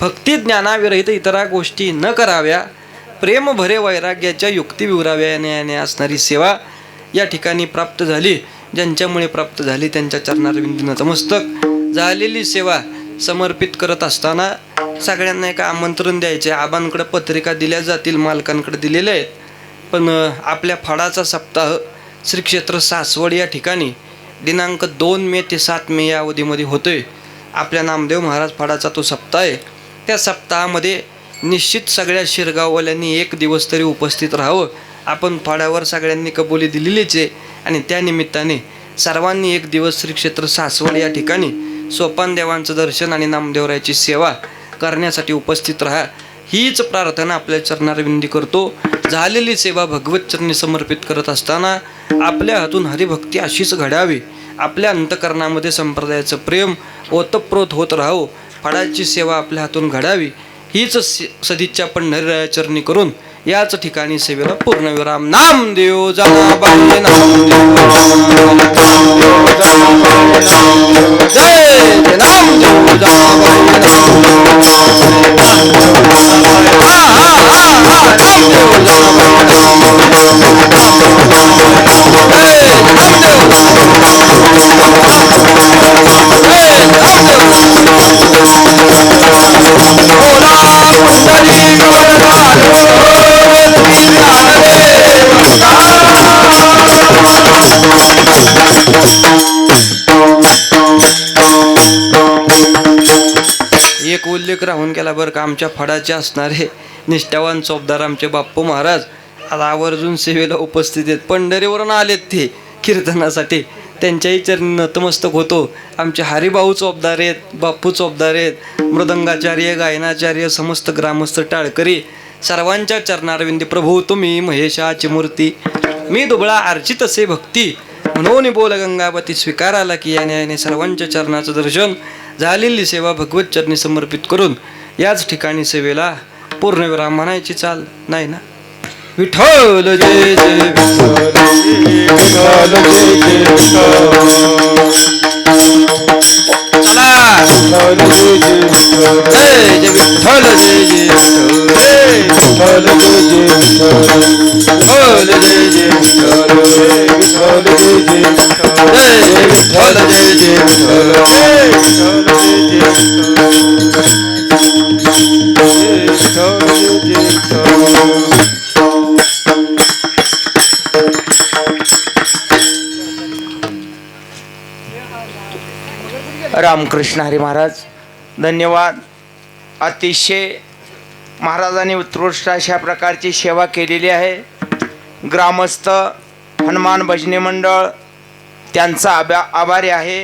भक्ती ज्ञानाविरहित इतरा गोष्टी न कराव्या, प्रेम भरे वैराग्याच्या युक्ती विवराव्या याने असणारी सेवा या ठिकाणी प्राप्त झाली. ज्यांच्यामुळे प्राप्त झाली त्यांच्या चरणारविंदी नतमस्तक. झालेली सेवा समर्पित करत असताना सगळ्यांना एक आमंत्रण द्यायचे. आबांकडे पत्रिका दिल्या जातील, मालकांकडे दिलेल्या आहेत. पण आपल्या फडाचा सप्ताह श्री क्षेत्र सासवड या ठिकाणी दिनांक 2 मे ते 7 मे या अवधीमध्ये होतोय. आपल्या नामदेव महाराज फडाचा तो सप्ताह आहे. त्या सप्ताहामध्ये निश्चित सगळ्या शिरगाववाल्यांनी एक दिवस तरी उपस्थित राहावं. आपण फडावर सगळ्यांनी कबुली दिलेलीच आहे. आणि त्या निमित्ताने सर्वांनी एक दिवस श्री क्षेत्र सासवड या ठिकाणी सोपान देवांचं दर्शन आणि नामदेवरायाची सेवा करण्यासाठी उपस्थित राहा, हीच प्रार्थना आपल्या चरणावर विनंती करतो. झालेली सेवा भगवत चरणी समर्पित करत असताना आपल्या हातून हरिभक्ती अशीच घडावी, आपल्या अंतकरणामध्ये संप्रदायाचं प्रेम ओतप्रोत होत राहो, फळाची सेवा आपल्या हातून घडावी, हीच सदिच्छा पंढरीराया चरणी करून याच ठिकाणी सेवेला पूर्णविराम. नामदेव जनाबाई नामदेव जय जय नामदेव जनाबाई एक उल्लेख राहून गेला बरं का, आमच्या फडाचे असणारे निष्ठावान चोपदार आमचे बाप्पू महाराज आता आवर्जून सेवेला उपस्थित आहेत. पंढरीवरून आलेत ते कीर्तनासाठी, त्यांच्याही चरणी नतमस्तक होतो. आमचे हरिभाऊ चोपदार आहेत, बाप्पू चोपदार आहेत, मृदंगाचार्य गायनाचार्य समस्त ग्रामस्थ टाळकरी सर्वांच्या चरणारविंदी. प्रभू तुम्ही महेशाची मूर्ती, मी दुबळा अर्चित असे भक्ती, म्हणून बोल गंगावती स्वीकाराला की याने सर्वांच्या चरणाचं दर्शन. झालेली सेवा भगवत चरणी समर्पित करून याच ठिकाणी सेवेला पूर्णविराम म्हणायची चाल नाही ना. विठ्ठल जय जय विठ्ठल जय जय चला जय जय विठ्ठल जय जय विठ्ठल जय जय विठ्ठल जय जय विठ्ठल जय जय रामकृष्ण हरी महाराज धन्यवाद. अतिशय महाराजांनी उत्कृष्ट अशा प्रकारची सेवा केलेली आहे. ग्रामस्थ हनुमान भजनी मंडळ त्यांचा आभारी आहे.